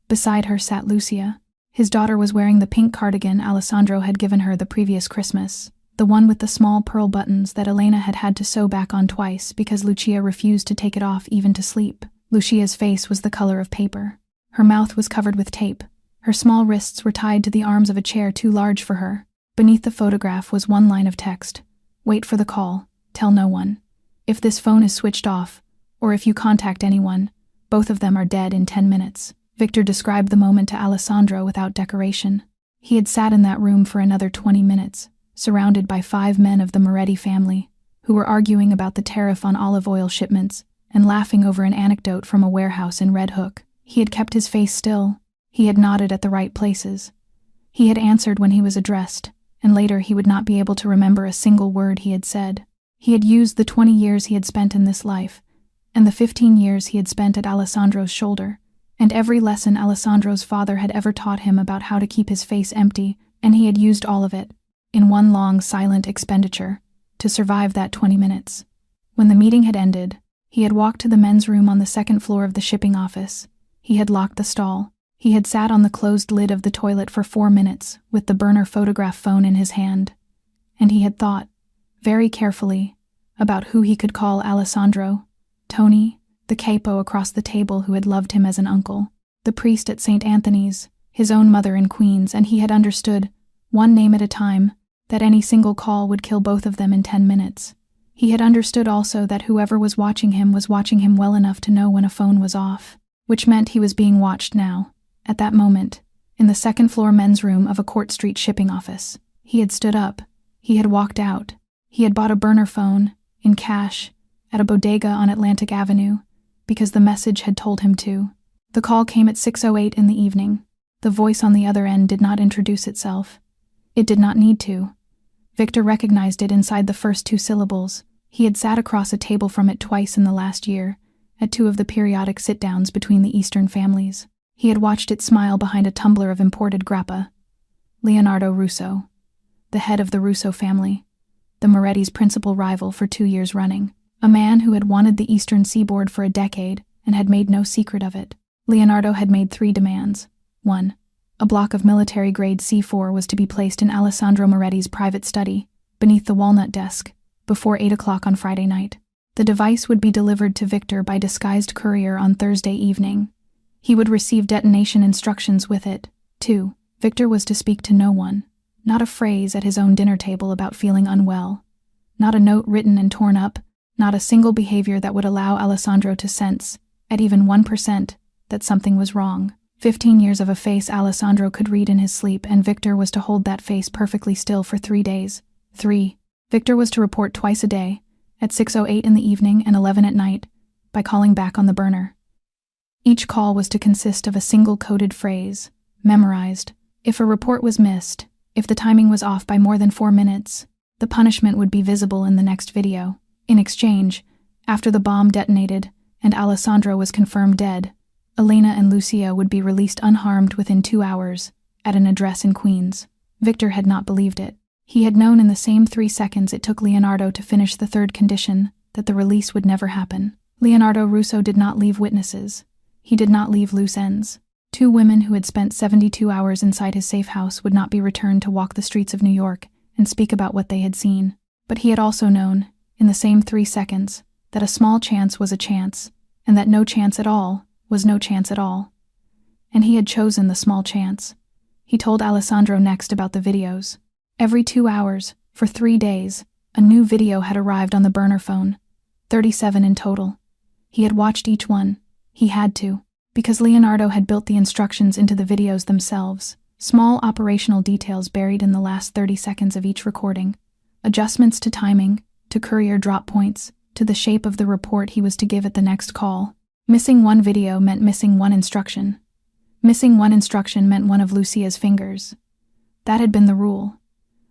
Beside her sat Lucia. His daughter was wearing the pink cardigan Alessandro had given her the previous Christmas, the one with the small pearl buttons that Elena had had to sew back on twice because Lucia refused to take it off even to sleep. Lucia's face was the color of paper. Her mouth was covered with tape. Her small wrists were tied to the arms of a chair too large for her. Beneath the photograph was one line of text. Wait for the call. Tell no one. If this phone is switched off, or if you contact anyone, both of them are dead in 10 minutes. Victor described the moment to Alessandro without decoration. He had sat in that room for another 20 minutes, surrounded by 5 men of the Moretti family, who were arguing about the tariff on olive oil shipments and laughing over an anecdote from a warehouse in Red Hook. He had kept his face still. He had nodded at the right places. He had answered when he was addressed, and later he would not be able to remember a single word he had said. He had used the 20 years he had spent in this life, and the 15 years he had spent at Alessandro's shoulder, and every lesson Alessandro's father had ever taught him about how to keep his face empty, and he had used all of it, in one long, silent expenditure, to survive that 20 minutes. When the meeting had ended, he had walked to the men's room on the second floor of the shipping office. He had locked the stall. He had sat on the closed lid of the toilet for 4 minutes, with the burner photograph phone in his hand, and he had thought, very carefully, about who he could call Alessandro: Tony, the capo across the table who had loved him as an uncle, the priest at St. Anthony's, his own mother in Queens, and he had understood, one name at a time, that any single call would kill both of them in 10 minutes. He had understood also that whoever was watching him well enough to know when a phone was off, which meant he was being watched now, at that moment, in the second-floor men's room of a Court Street shipping office. He had stood up. He had walked out. He had bought a burner phone, in cash, at a bodega on Atlantic Avenue, because the message had told him to. The call came at 6:08 in the evening. The voice on the other end did not introduce itself. It did not need to. Victor recognized it inside the first 2 syllables. He had sat across a table from it twice in the last year, at 2 of the periodic sit-downs between the Eastern families. He had watched it smile behind a tumbler of imported grappa. Leonardo Russo, the head of the Russo family, the Moretti's principal rival for 2 years running, a man who had wanted the Eastern Seaboard for a decade and had made no secret of it. Leonardo had made 3 demands. 1. A block of military-grade C4 was to be placed in Alessandro Moretti's private study, beneath the walnut desk, before 8 o'clock on Friday night. The device would be delivered to Victor by disguised courier on Thursday evening. He would receive detonation instructions with it. 2. Victor was to speak to no one. Not a phrase at his own dinner table about feeling unwell. Not a note written and torn up. Not a single behavior that would allow Alessandro to sense, at even 1%, that something was wrong. 15 years of a face Alessandro could read in his sleep, and Victor was to hold that face perfectly still for 3 days. 3. Victor was to report twice a day, at 6:08 in the evening and 11 at night, by calling back on the burner. Each call was to consist of a single coded phrase, memorized. If a report was missed, if the timing was off by more than 4 minutes, the punishment would be visible in the next video. In exchange, after the bomb detonated and Alessandro was confirmed dead, Elena and Lucia would be released unharmed within 2 hours, at an address in Queens. Victor had not believed it. He had known in the same 3 seconds it took Leonardo to finish the 3rd condition that the release would never happen. Leonardo Russo did not leave witnesses. He did not leave loose ends. 2 women who had spent 72 hours inside his safe house would not be returned to walk the streets of New York and speak about what they had seen. But he had also known, in the same 3 seconds, that a small chance was a chance, and that no chance at all was no chance at all. And he had chosen the small chance. He told Alessandro next about the videos. Every 2 hours, for 3 days, a new video had arrived on the burner phone, 37 in total. He had watched each one. He had to, because Leonardo had built the instructions into the videos themselves, small operational details buried in the last 30 seconds of each recording, adjustments to timing, to courier drop points, to the shape of the report he was to give at the next call. Missing one video meant missing one instruction. Missing one instruction meant one of Lucia's fingers. That had been the rule.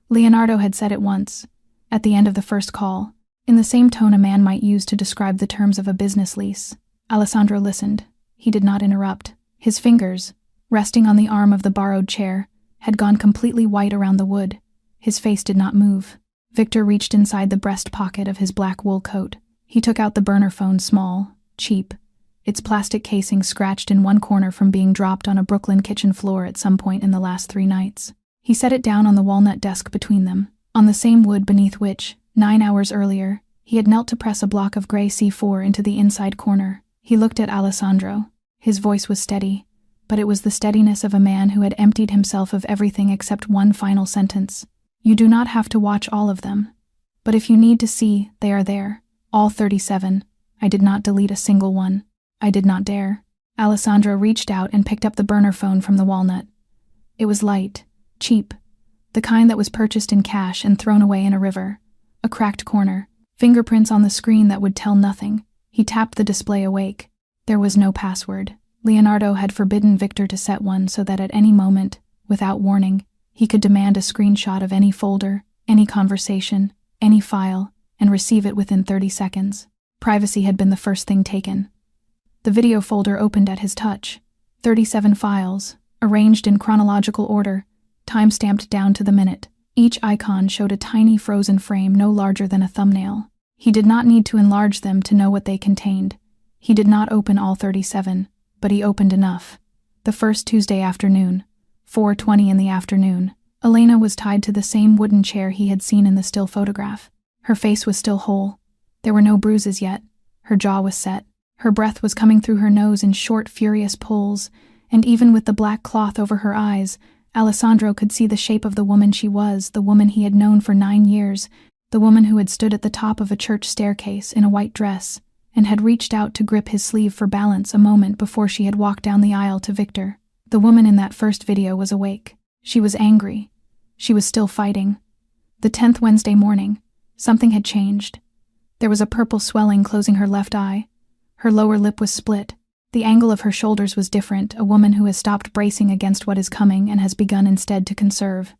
Leonardo had said it once, at the end of the first call, in the same tone a man might use to describe the terms of a business lease. Alessandro listened. He did not interrupt. His fingers, resting on the arm of the borrowed chair, had gone completely white around the wood. His face did not move. Victor reached inside the breast pocket of his black wool coat. He took out the burner phone, small, cheap. its plastic casing scratched in one corner from being dropped on a Brooklyn kitchen floor at some point in the last 3 nights. He set it down on the walnut desk between them, on the same wood beneath which, 9 hours earlier, he had knelt to press a block of gray C4 into the inside corner. He looked at Alessandro. His voice was steady, but it was the steadiness of a man who had emptied himself of everything except one final sentence. You do not have to watch all of them. But if you need to see, they are there. All 37. I did not delete a single one. I did not dare. Alessandro reached out and picked up the burner phone from the walnut. It was light, cheap, the kind that was purchased in cash and thrown away in a river. A cracked corner, fingerprints on the screen that would tell nothing. He tapped the display awake. There was no password. Leonardo had forbidden Victor to set one so that at any moment, without warning, he could demand a screenshot of any folder, any conversation, any file, and receive it within 30 seconds. Privacy had been the first thing taken. The video folder opened at his touch. 37 files, arranged in chronological order, time-stamped down to the minute. Each icon showed a tiny frozen frame no larger than a thumbnail. He did not need to enlarge them to know what they contained. He did not open all 37, but he opened enough. The first Tuesday afternoon, 4:20 in the afternoon, Elena was tied to the same wooden chair he had seen in the still photograph. Her face was still whole. There were no bruises yet. Her jaw was set. Her breath was coming through her nose in short, furious pulls, and even with the black cloth over her eyes, Alessandro could see the shape of the woman she was, the woman he had known for 9 years, the woman who had stood at the top of a church staircase in a white dress and had reached out to grip his sleeve for balance a moment before she had walked down the aisle to Victor. The woman in that first video was awake. She was angry. She was still fighting. The 10th Wednesday morning, something had changed. There was a purple swelling closing her left eye. Her lower lip was split. The angle of her shoulders was different, a woman who has stopped bracing against what is coming and has begun instead to conserve.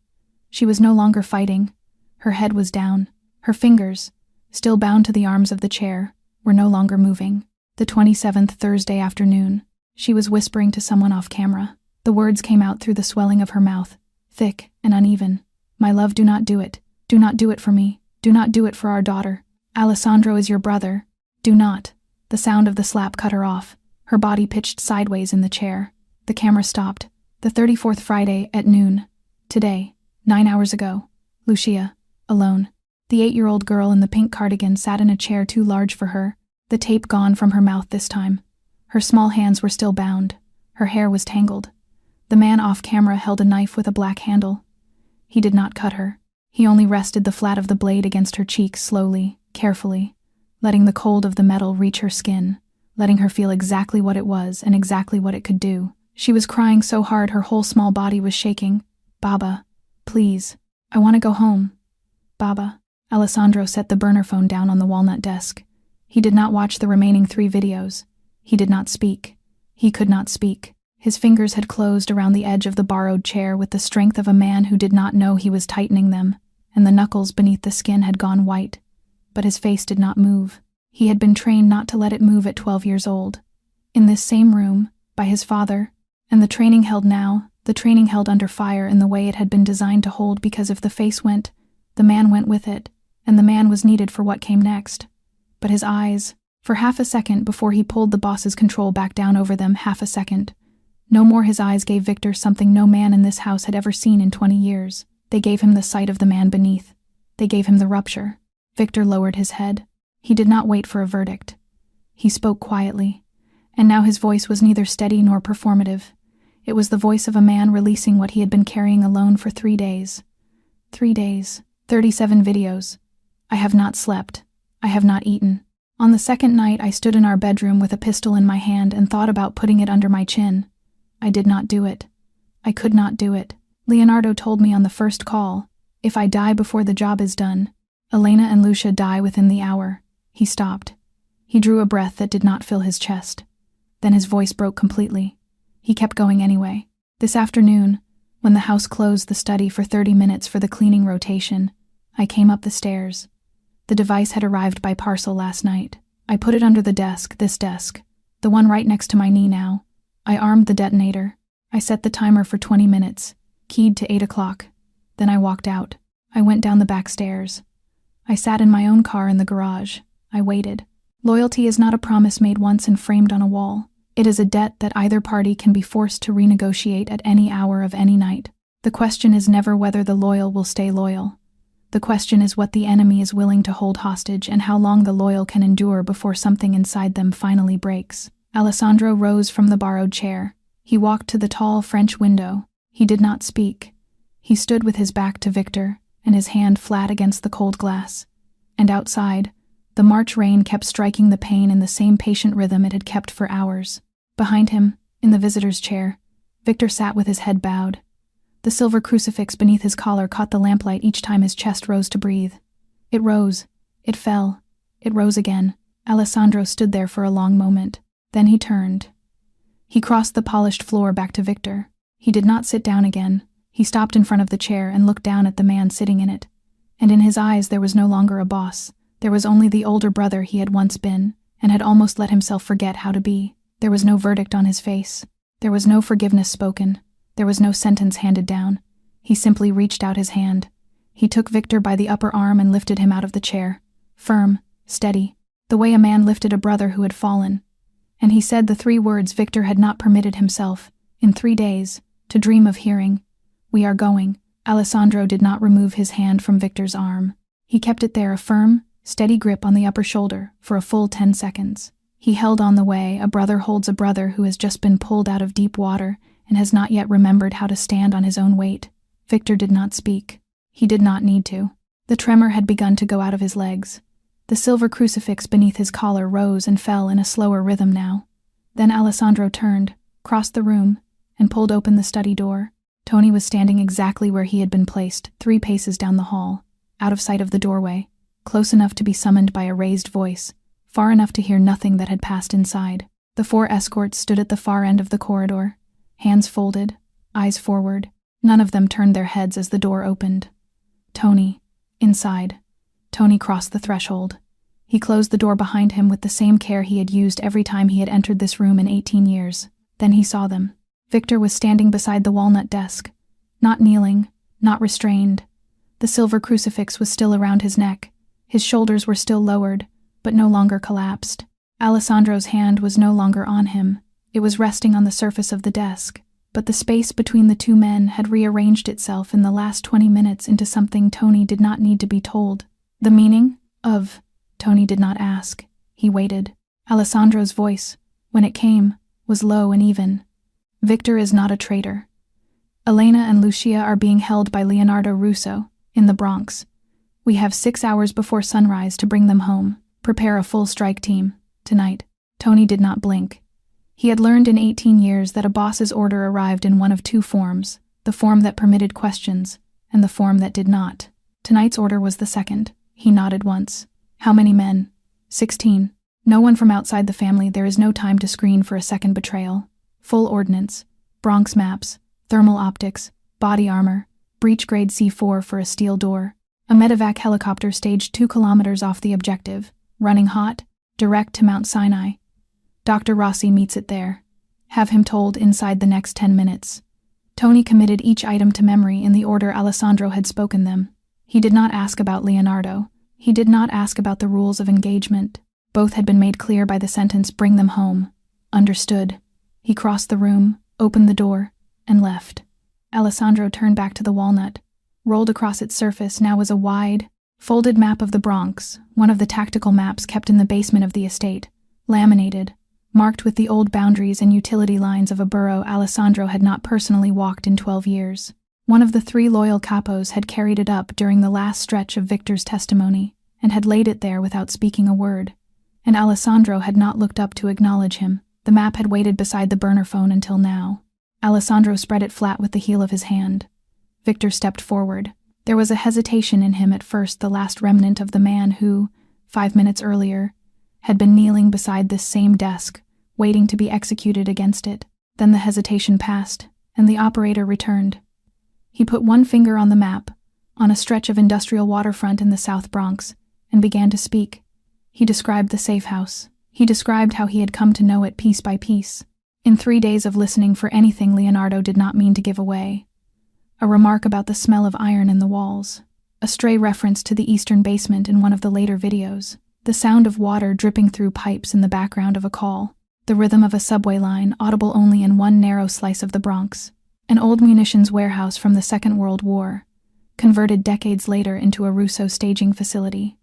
She was no longer fighting. Her head was down. Her fingers, still bound to the arms of the chair, were no longer moving. The 27th Thursday afternoon, she was whispering to someone off camera. The words came out through the swelling of her mouth, thick and uneven. My love, do not do it. Do not do it for me. Do not do it for our daughter. Alessandro is your brother. Do not. The sound of the slap cut her off. Her body pitched sideways in the chair. The camera stopped. The 34th Friday at noon. Today, 9 hours ago. Lucia, alone. The 8-year-old girl in the pink cardigan sat in a chair too large for her, the tape gone from her mouth this time. Her small hands were still bound. Her hair was tangled. The man off camera held a knife with a black handle. He did not cut her. He only rested the flat of the blade against her cheek slowly, carefully, letting the cold of the metal reach her skin, letting her feel exactly what it was and exactly what it could do. She was crying so hard her whole small body was shaking. Baba, please, I want to go home. Baba. Alessandro set the burner phone down on the walnut desk. He did not watch the remaining 3 videos. He did not speak. He could not speak. His fingers had closed around the edge of the borrowed chair with the strength of a man who did not know he was tightening them, and the knuckles beneath the skin had gone white. But his face did not move. He had been trained not to let it move at 12 years old. In this same room, by his father, and the training held under fire in the way it had been designed to hold, because if the face went, the man went with it, and the man was needed for what came next. But his eyes, for half a second before he pulled the boss's control back down over them, half a second. No more, his eyes gave Victor something no man in this house had ever seen in 20 years. They gave him the sight of the man beneath. They gave him the rupture. Victor lowered his head. He did not wait for a verdict. He spoke quietly, and now his voice was neither steady nor performative. It was the voice of a man releasing what he had been carrying alone for 3 days. 3 days. 37 videos. I have not slept. I have not eaten. On the second night, I stood in our bedroom with a pistol in my hand and thought about putting it under my chin. I did not do it. I could not do it. Leonardo told me on the first call, if I die before the job is done, Elena and Lucia die within the hour. He stopped. He drew a breath that did not fill his chest. Then his voice broke completely. He kept going anyway. This afternoon, when the house closed the study for 30 minutes for the cleaning rotation, I came up the stairs. The device had arrived by parcel last night. I put it under the desk, this desk, the one right next to my knee now. I armed the detonator. I set the timer for 20 minutes, keyed to 8 o'clock. Then I walked out. I went down the back stairs. I sat in my own car in the garage. I waited. Loyalty is not a promise made once and framed on a wall. It is a debt that either party can be forced to renegotiate at any hour of any night. The question is never whether the loyal will stay loyal. The question is what the enemy is willing to hold hostage and how long the loyal can endure before something inside them finally breaks. Alessandro rose from the borrowed chair. He walked to the tall French window. He did not speak. He stood with his back to Victor and his hand flat against the cold glass. And outside, the March rain kept striking the pane in the same patient rhythm it had kept for hours. Behind him, in the visitor's chair, Victor sat with his head bowed. The silver crucifix beneath his collar caught the lamplight each time his chest rose to breathe. It rose. It fell. It rose again. Alessandro stood there for a long moment. Then he turned. He crossed the polished floor back to Victor. He did not sit down again. He stopped in front of the chair and looked down at the man sitting in it. And in his eyes there was no longer a boss. There was only the older brother he had once been, and had almost let himself forget how to be. There was no verdict on his face. There was no forgiveness spoken. There was no sentence handed down. He simply reached out his hand. He took Victor by the upper arm and lifted him out of the chair. Firm, steady, the way a man lifted a brother who had fallen. And he said the 3 words Victor had not permitted himself, in 3 days, to dream of hearing. "We are going." Alessandro did not remove his hand from Victor's arm. He kept it there, a firm, steady grip on the upper shoulder, for a full 10 seconds. He held on the way a brother holds a brother who has just been pulled out of deep water and has not yet remembered how to stand on his own weight. Victor did not speak. He did not need to. The tremor had begun to go out of his legs. The silver crucifix beneath his collar rose and fell in a slower rhythm now. Then Alessandro turned, crossed the room, and pulled open the study door. Tony was standing exactly where he had been placed, 3 paces down the hall, out of sight of the doorway, close enough to be summoned by a raised voice, far enough to hear nothing that had passed inside. The 4 escorts stood at the far end of the corridor, hands folded, eyes forward. None of them turned their heads as the door opened. Tony, inside. Tony crossed the threshold. He closed the door behind him with the same care he had used every time he had entered this room in 18 years. Then he saw them. Victor was standing beside the walnut desk, not kneeling, not restrained. The silver crucifix was still around his neck. His shoulders were still lowered, but no longer collapsed. Alessandro's hand was no longer on him. It was resting on the surface of the desk, but the space between the 2 men had rearranged itself in the last 20 minutes into something Tony did not need to be told. The meaning of Tony did not ask. He waited. Alessandro's voice, when it came, was low and even. "Victor is not a traitor. Elena and Lucia are being held by Leonardo Russo, in the Bronx. We have 6 hours before sunrise to bring them home. Prepare a full strike team, tonight." Tony did not blink. He had learned in 18 years that a boss's order arrived in one of 2 forms, the form that permitted questions, and the form that did not. Tonight's order was the second. He nodded once. "How many men?" 16. "No one from outside the family. There is no time to screen for a second betrayal. Full ordnance, Bronx maps, thermal optics, body armor, breach grade C4 for a steel door. A medevac helicopter staged 2 kilometers off the objective, running hot, direct to Mount Sinai. Dr. Rossi meets it there. Have him told inside the next 10 minutes. Tony committed each item to memory in the order Alessandro had spoken them. He did not ask about Leonardo. He did not ask about the rules of engagement. Both had been made clear by the sentence, "Bring them home." Understood. He crossed the room, opened the door, and left. Alessandro turned back to the walnut. Rolled across its surface now was a wide, folded map of the Bronx, one of the tactical maps kept in the basement of the estate, laminated, marked with the old boundaries and utility lines of a borough Alessandro had not personally walked in 12 years. One of the 3 loyal capos had carried it up during the last stretch of Victor's testimony, and had laid it there without speaking a word. And Alessandro had not looked up to acknowledge him. The map had waited beside the burner phone until now. Alessandro spread it flat with the heel of his hand. Victor stepped forward. There was a hesitation in him at first, the last remnant of the man who, 5 minutes earlier, had been kneeling beside this same desk, waiting to be executed against it. Then the hesitation passed, and the operator returned. He put one finger on the map, on a stretch of industrial waterfront in the South Bronx, and began to speak. He described the safe house. He described how he had come to know it piece by piece. In 3 days of listening for anything Leonardo did not mean to give away. A remark about the smell of iron in the walls. A stray reference to the eastern basement in one of the later videos. the sound of water dripping through pipes in the background of a call, the rhythm of a subway line audible only in one narrow slice of the Bronx, an old munitions warehouse from the Second World War, converted decades later into a Russo staging facility.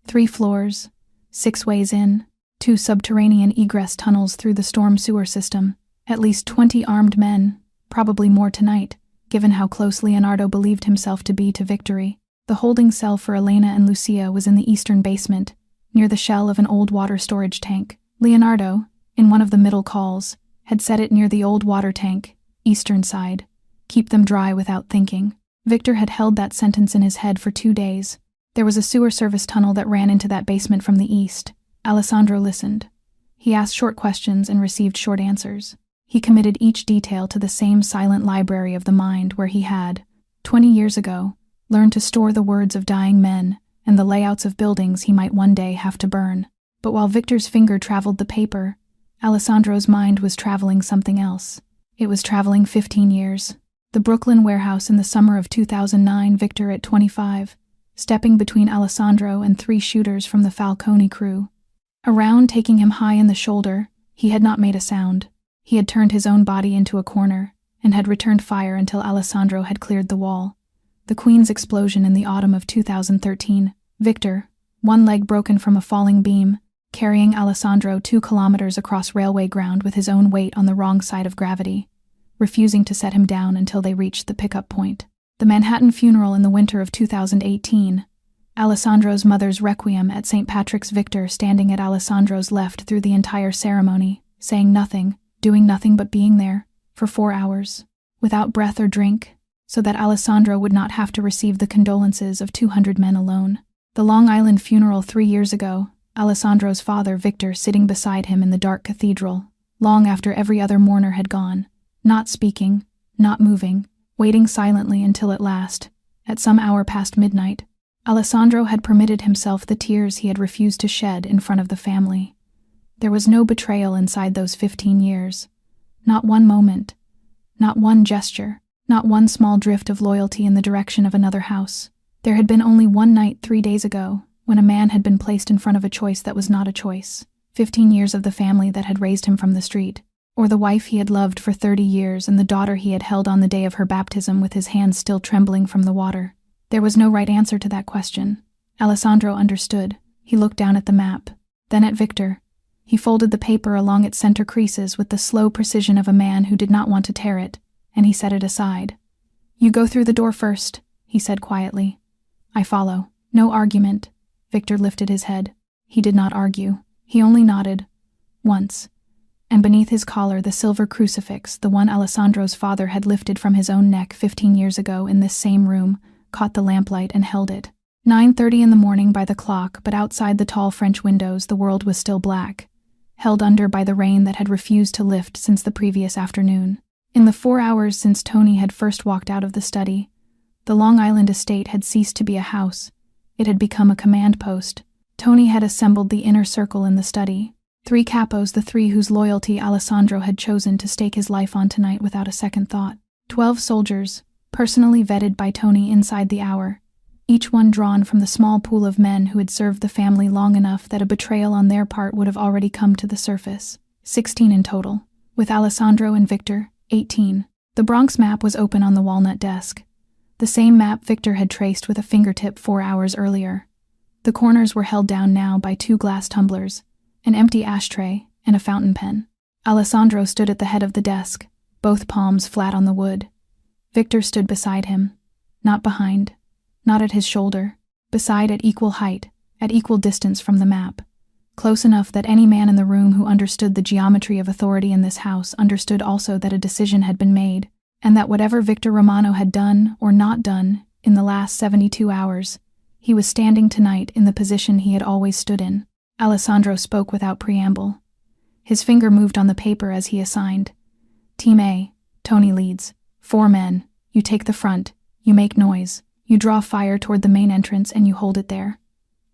3 floors, 6 ways in, 2 subterranean egress tunnels through the storm sewer system, at least 20 armed men, probably more tonight, given how close Leonardo believed himself to be to victory. The holding cell for Elena and Lucia was in the eastern basement, near the shell of an old water storage tank. Leonardo, in one of the middle calls, had set it near the old water tank, eastern side. Keep them dry without thinking. Victor had held that sentence in his head for 2 days. There was a sewer service tunnel that ran into that basement from the east. Alessandro listened. He asked short questions and received short answers. He committed each detail to the same silent library of the mind where he had, 20 years ago, learned to store the words of dying men and the layouts of buildings he might one day have to burn. But while Victor's finger traveled the paper, Alessandro's mind was traveling something else. It was traveling 15 years. The Brooklyn warehouse in the summer of 2009, Victor at 25, stepping between Alessandro and 3 shooters from the Falcone crew. A round taking him high in the shoulder, he had not made a sound. He had turned his own body into a corner and had returned fire until Alessandro had cleared the wall. The Queen's explosion in the autumn of 2013. Victor, one leg broken from a falling beam, carrying Alessandro 2 kilometers across railway ground with his own weight on the wrong side of gravity, refusing to set him down until they reached the pickup point. The Manhattan funeral in the winter of 2018. Alessandro's mother's requiem at St. Patrick's. Victor standing at Alessandro's left through the entire ceremony, saying nothing, doing nothing but being there, for 4 hours, without breath or drink, so that Alessandro would not have to receive the condolences of 200 men alone. The Long Island funeral 3 years ago, Alessandro's father Victor sitting beside him in the dark cathedral, long after every other mourner had gone, not speaking, not moving, waiting silently until at last, at some hour past midnight, Alessandro had permitted himself the tears he had refused to shed in front of the family. There was no betrayal inside those 15 years. Not one moment. Not one gesture. Not one small drift of loyalty in the direction of another house. There had been only one night 3 days ago, when a man had been placed in front of a choice that was not a choice. 15 years of the family that had raised him from the street. Or the wife he had loved for 30 years and the daughter he had held on the day of her baptism with his hands still trembling from the water. There was no right answer to that question. Alessandro understood. He looked down at the map, then at Victor. He folded the paper along its center creases with the slow precision of a man who did not want to tear it, and he set it aside. "You go through the door first," he said quietly. "I follow." No argument. Victor lifted his head. He did not argue. He only nodded. Once. And beneath his collar the silver crucifix, the one Alessandro's father had lifted from his own neck 15 years ago in this same room, caught the lamplight and held it. 9:30 in the morning by the clock, but outside the tall French windows the world was still black, held under by the rain that had refused to lift since the previous afternoon. In the 4 hours since Tony had first walked out of the study, the Long Island estate had ceased to be a house. It had become a command post. Tony had assembled the inner circle in the study. 3 capos, the 3 whose loyalty Alessandro had chosen to stake his life on tonight without a second thought. 12 soldiers, personally vetted by Tony inside the hour, each one drawn from the small pool of men who had served the family long enough that a betrayal on their part would have already come to the surface. 16 in total, with Alessandro and Victor, 18. The Bronx map was open on the walnut desk. The same map Victor had traced with a fingertip 4 hours earlier. The corners were held down now by 2 glass tumblers, an empty ashtray, and a fountain pen. Alessandro stood at the head of the desk, both palms flat on the wood. Victor stood beside him, not behind, not at his shoulder, beside at equal height, at equal distance from the map, close enough that any man in the room who understood the geometry of authority in this house understood also that a decision had been made, and that whatever Victor Romano had done or not done in the last 72 hours, he was standing tonight in the position he had always stood in. Alessandro spoke without preamble. His finger moved on the paper as he assigned. Team A, Tony leads. 4 men. You take the front. You make noise. You draw fire toward the main entrance and you hold it there.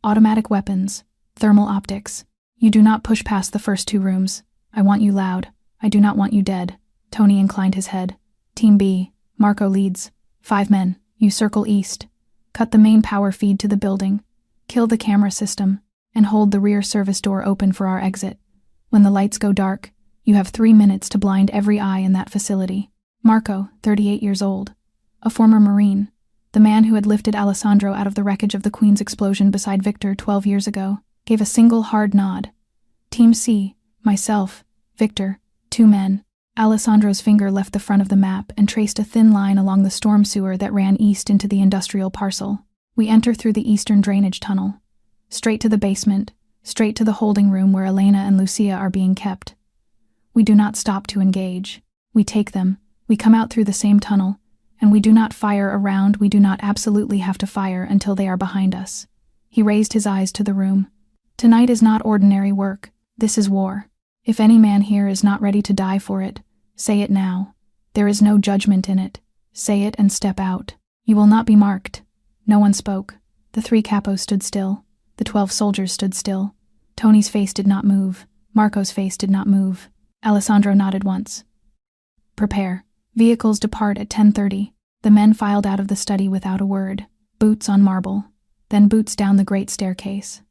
Automatic weapons. Thermal optics. You do not push past the first 2 rooms. I want you loud. I do not want you dead. Tony inclined his head. Team B, Marco leads. 5 men. You circle east. Cut the main power feed to the building. Kill the camera system. and hold the rear service door open for our exit. When the lights go dark, you have 3 minutes to blind every eye in that facility." Marco, 38 years old, a former Marine, the man who had lifted Alessandro out of the wreckage of the Queen's explosion beside Victor 12 years ago, gave a single hard nod. "Team C, myself, Victor, 2 men." Alessandro's finger left the front of the map and traced a thin line along the storm sewer that ran east into the industrial parcel. "We enter through the eastern drainage tunnel. Straight to the basement, straight to the holding room where Elena and Lucia are being kept. We do not stop to engage. We take them. We come out through the same tunnel, and we do not fire around. We do not absolutely have to fire until they are behind us." He raised his eyes to the room. "Tonight is not ordinary work. This is war. If any man here is not ready to die for it, say it now. There is no judgment in it. Say it and step out. You will not be marked." No one spoke. The 3 capos stood still. The 12 soldiers stood still. Tony's face did not move. Marco's face did not move. Alessandro nodded once. "Prepare. Vehicles depart at 10:30. The men filed out of the study without a word. Boots on marble. Then boots down the great staircase.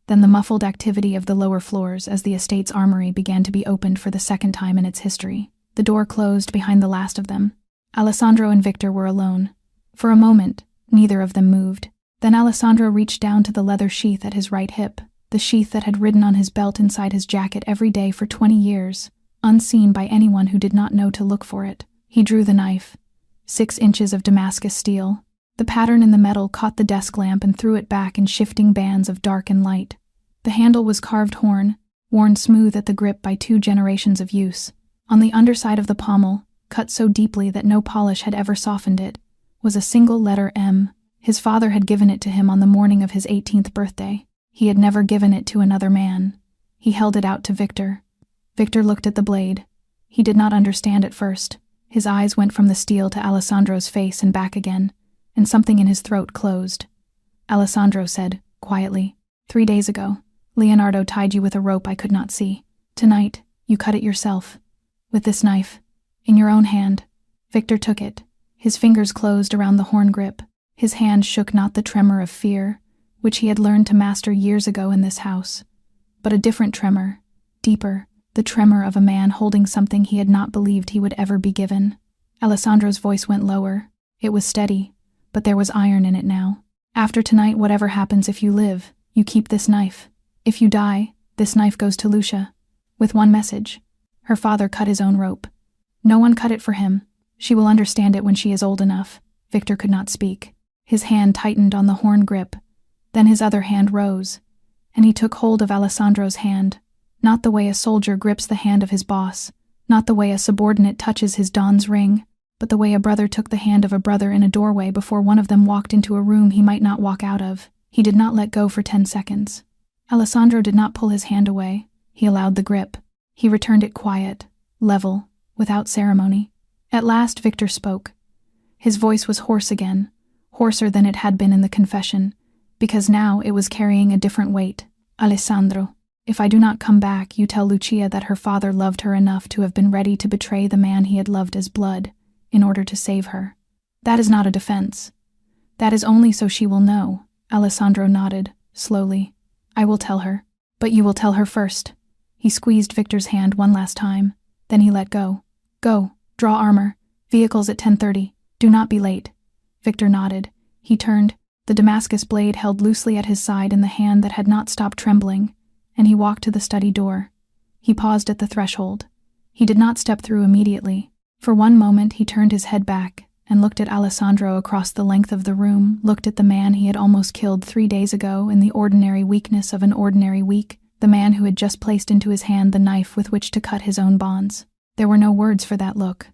Then the muffled activity of the lower floors as the estate's armory began to be opened for the second time in its history. The door closed behind the last of them. Alessandro and Victor were alone. For a moment, neither of them moved. Then Alessandro reached down to the leather sheath at his right hip, the sheath that had ridden on his belt inside his jacket every day for 20 years, unseen by anyone who did not know to look for it. He drew the knife. 6 inches of Damascus steel. The pattern in the metal caught the desk lamp and threw it back in shifting bands of dark and light. The handle was carved horn, worn smooth at the grip by 2 generations of use. On the underside of the pommel, cut so deeply that no polish had ever softened it, was a single letter M. His father had given it to him on the morning of his 18th birthday. He had never given it to another man. He held it out to Victor. Victor looked at the blade. He did not understand at first. His eyes went from the steel to Alessandro's face and back again, and something in his throat closed. Alessandro said, quietly, 3 days ago, Leonardo tied you with a rope I could not see. Tonight, you cut it yourself. With this knife. In your own hand. Victor took it. His fingers closed around the horn grip. His hand shook not the tremor of fear, which he had learned to master years ago in this house, but a different tremor, deeper, the tremor of a man holding something he had not believed he would ever be given. Alessandro's voice went lower. It was steady, but there was iron in it now. After tonight, whatever happens, if you live, you keep this knife. If you die, this knife goes to Lucia. With one message. Her father cut his own rope. No one cut it for him. She will understand it when she is old enough. Victor could not speak. His hand tightened on the horn grip. Then his other hand rose, and he took hold of Alessandro's hand, not the way a soldier grips the hand of his boss, not the way a subordinate touches his don's ring, but the way a brother took the hand of a brother in a doorway before one of them walked into a room he might not walk out of. He did not let go for 10 seconds. Alessandro did not pull his hand away. He allowed the grip. He returned it quiet, level, without ceremony. At last Victor spoke. His voice was hoarse again, hoarser than it had been in the confession, because now it was carrying a different weight. Alessandro, if I do not come back, you tell Lucia that her father loved her enough to have been ready to betray the man he had loved as blood, in order to save her. That is not a defense. That is only so she will know. Alessandro nodded, slowly. I will tell her. But you will tell her first. He squeezed Victor's hand one last time. Then he let go. Go, draw armor. Vehicles at 10:30. Do not be late. Victor nodded. He turned, the Damascus blade held loosely at his side in the hand that had not stopped trembling, and he walked to the study door. He paused at the threshold. He did not step through immediately. For one moment he turned his head back and looked at Alessandro across the length of the room, looked at the man he had almost killed 3 days ago in the ordinary weakness of an ordinary week, the man who had just placed into his hand the knife with which to cut his own bonds. There were no words for that look.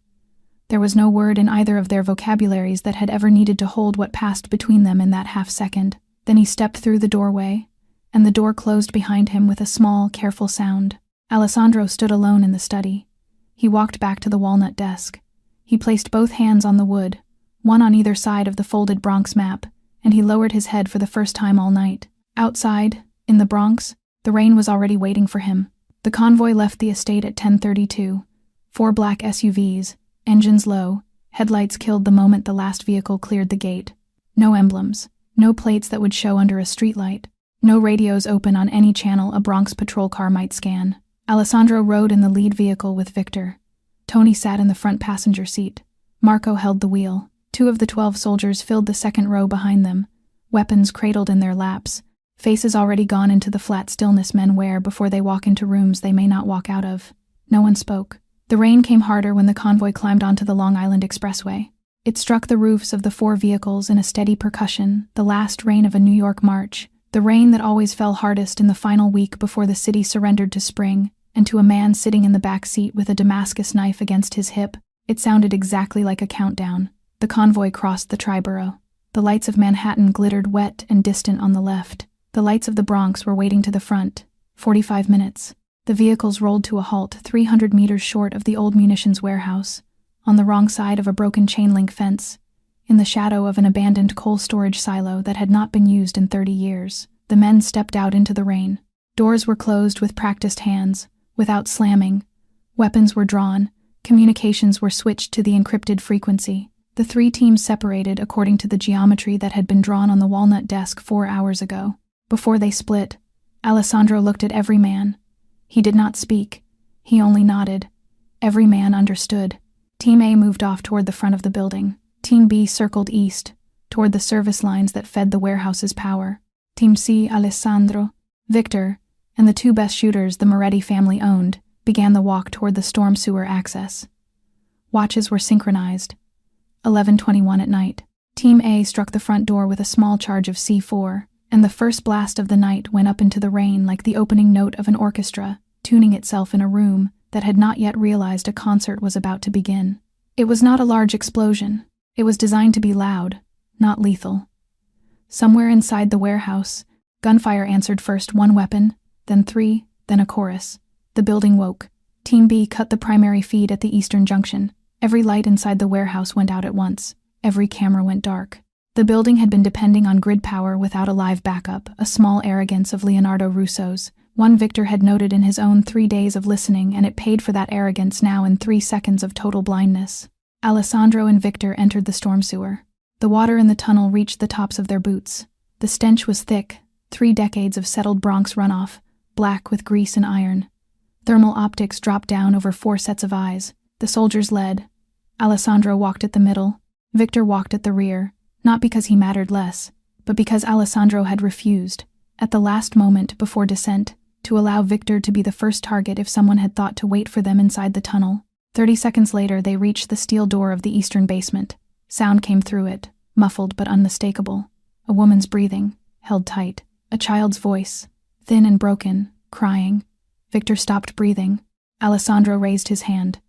There was no word in either of their vocabularies that had ever needed to hold what passed between them in that half-second. Then he stepped through the doorway, and the door closed behind him with a small, careful sound. Alessandro stood alone in the study. He walked back to the walnut desk. He placed both hands on the wood, one on either side of the folded Bronx map, and he lowered his head for the first time all night. Outside, in the Bronx, the rain was already waiting for him. The convoy left the estate at 10:32. 4 black SUVs, engines low, headlights killed the moment the last vehicle cleared the gate. No emblems, no plates that would show under a streetlight. No radios open on any channel a Bronx patrol car might scan. Alessandro rode in the lead vehicle with Victor. Tony sat in the front passenger seat. Marco held the wheel. 2 of the 12 soldiers filled the second row behind them, weapons cradled in their laps, faces already gone into the flat stillness men wear before they walk into rooms they may not walk out of. No one spoke. The rain came harder when the convoy climbed onto the Long Island Expressway. It struck the roofs of the 4 vehicles in a steady percussion, the last rain of a New York March, the rain that always fell hardest in the final week before the city surrendered to spring, and to a man sitting in the back seat with a Damascus knife against his hip, it sounded exactly like a countdown. The convoy crossed the Triborough. The lights of Manhattan glittered wet and distant on the left. The lights of the Bronx were waiting to the front. 45 minutes. The vehicles rolled to a halt 300 meters short of the old munitions warehouse, on the wrong side of a broken chain-link fence, in the shadow of an abandoned coal storage silo that had not been used in 30 years. The men stepped out into the rain. Doors were closed with practiced hands, without slamming. Weapons were drawn. Communications were switched to the encrypted frequency. The 3 teams separated according to the geometry that had been drawn on the walnut desk 4 hours ago. Before they split, Alessandro looked at every man. He did not speak. He only nodded. Every man understood. Team A moved off toward the front of the building. Team B circled east, toward the service lines that fed the warehouse's power. Team C, Alessandro, Victor, and the 2 best shooters the Moretti family owned, began the walk toward the storm sewer access. Watches were synchronized. 11:21 at night. Team A struck the front door with a small charge of C4, and the first blast of the night went up into the rain like the opening note of an orchestra, tuning itself in a room that had not yet realized a concert was about to begin. It was not a large explosion. It was designed to be loud, not lethal. Somewhere inside the warehouse, gunfire answered first 1 weapon, then 3, then a chorus. The building woke. Team B cut the primary feed at the eastern junction. Every light inside the warehouse went out at once. Every camera went dark. The building had been depending on grid power without a live backup, a small arrogance of Leonardo Russo's. One Victor had noted in his own 3 days of listening, and it paid for that arrogance now in 3 seconds of total blindness. Alessandro and Victor entered the storm sewer. The water in the tunnel reached the tops of their boots. The stench was thick, 3 decades of settled Bronx runoff, black with grease and iron. Thermal optics dropped down over 4 sets of eyes. The soldiers led. Alessandro walked at the middle. Victor walked at the rear, not because he mattered less, but because Alessandro had refused, at the last moment before descent, to allow Victor to be the first target if someone had thought to wait for them inside the tunnel. 30 seconds later, they reached the steel door of the eastern basement. Sound came through it, muffled but unmistakable. A woman's breathing, held tight. A child's voice, thin and broken, crying. Victor stopped breathing. Alessandro raised his hand.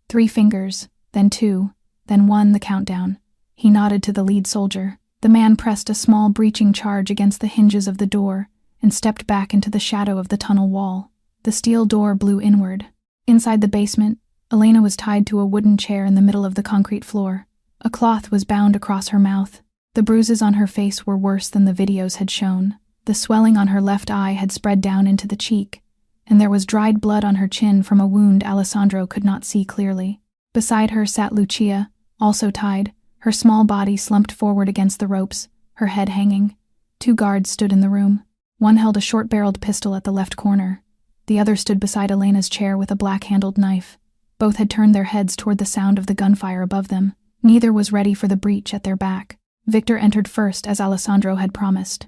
3 fingers, then 2, then 1, the countdown. He nodded to the lead soldier. The man pressed a small breaching charge against the hinges of the door and stepped back into the shadow of the tunnel wall. The steel door blew inward. Inside the basement, Elena was tied to a wooden chair in the middle of the concrete floor. A cloth was bound across her mouth. The bruises on her face were worse than the videos had shown. The swelling on her left eye had spread down into the cheek, and there was dried blood on her chin from a wound Alessandro could not see clearly. Beside her sat Lucia, also tied, her small body slumped forward against the ropes, her head hanging. 2 guards stood in the room. One held a short-barreled pistol at the left corner. The other stood beside Elena's chair with a black-handled knife. Both had turned their heads toward the sound of the gunfire above them. Neither was ready for the breach at their back. Victor entered first, as Alessandro had promised.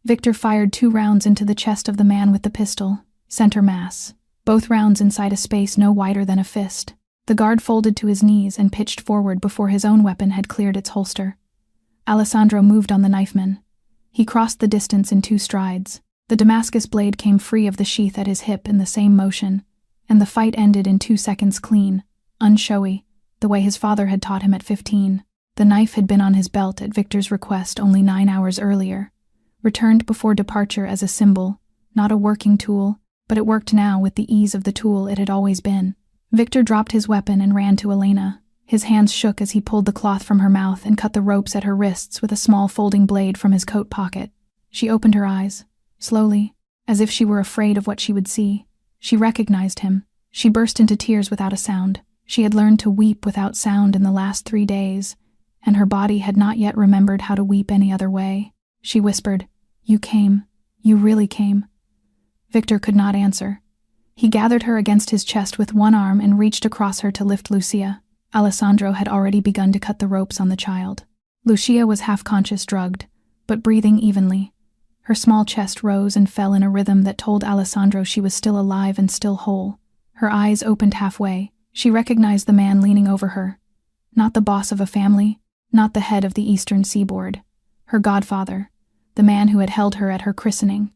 Victor fired 2 rounds into the chest of the man with the pistol, center mass, both rounds inside a space no wider than a fist. The guard folded to his knees and pitched forward before his own weapon had cleared its holster. Alessandro moved on the knifeman. He crossed the distance in 2 strides. The Damascus blade came free of the sheath at his hip in the same motion, and the fight ended in 2 seconds clean, unshowy, the way his father had taught him at 15. The knife had been on his belt at Victor's request only 9 hours earlier, returned before departure as a symbol, not a working tool, but it worked now with the ease of the tool it had always been. Victor dropped his weapon and ran to Elena. His hands shook as he pulled the cloth from her mouth and cut the ropes at her wrists with a small folding blade from his coat pocket. She opened her eyes, slowly, as if she were afraid of what she would see. She recognized him. She burst into tears without a sound. She had learned to weep without sound in the last 3 days, and her body had not yet remembered how to weep any other way. She whispered, "You came. You really came?" Victor could not answer. He gathered her against his chest with one arm and reached across her to lift Lucia. Alessandro had already begun to cut the ropes on the child. Lucia was half-conscious, drugged, but breathing evenly. Her small chest rose and fell in a rhythm that told Alessandro she was still alive and still whole. Her eyes opened halfway. She recognized the man leaning over her. Not the boss of a family, not the head of the Eastern Seaboard. Her godfather, the man who had held her at her christening,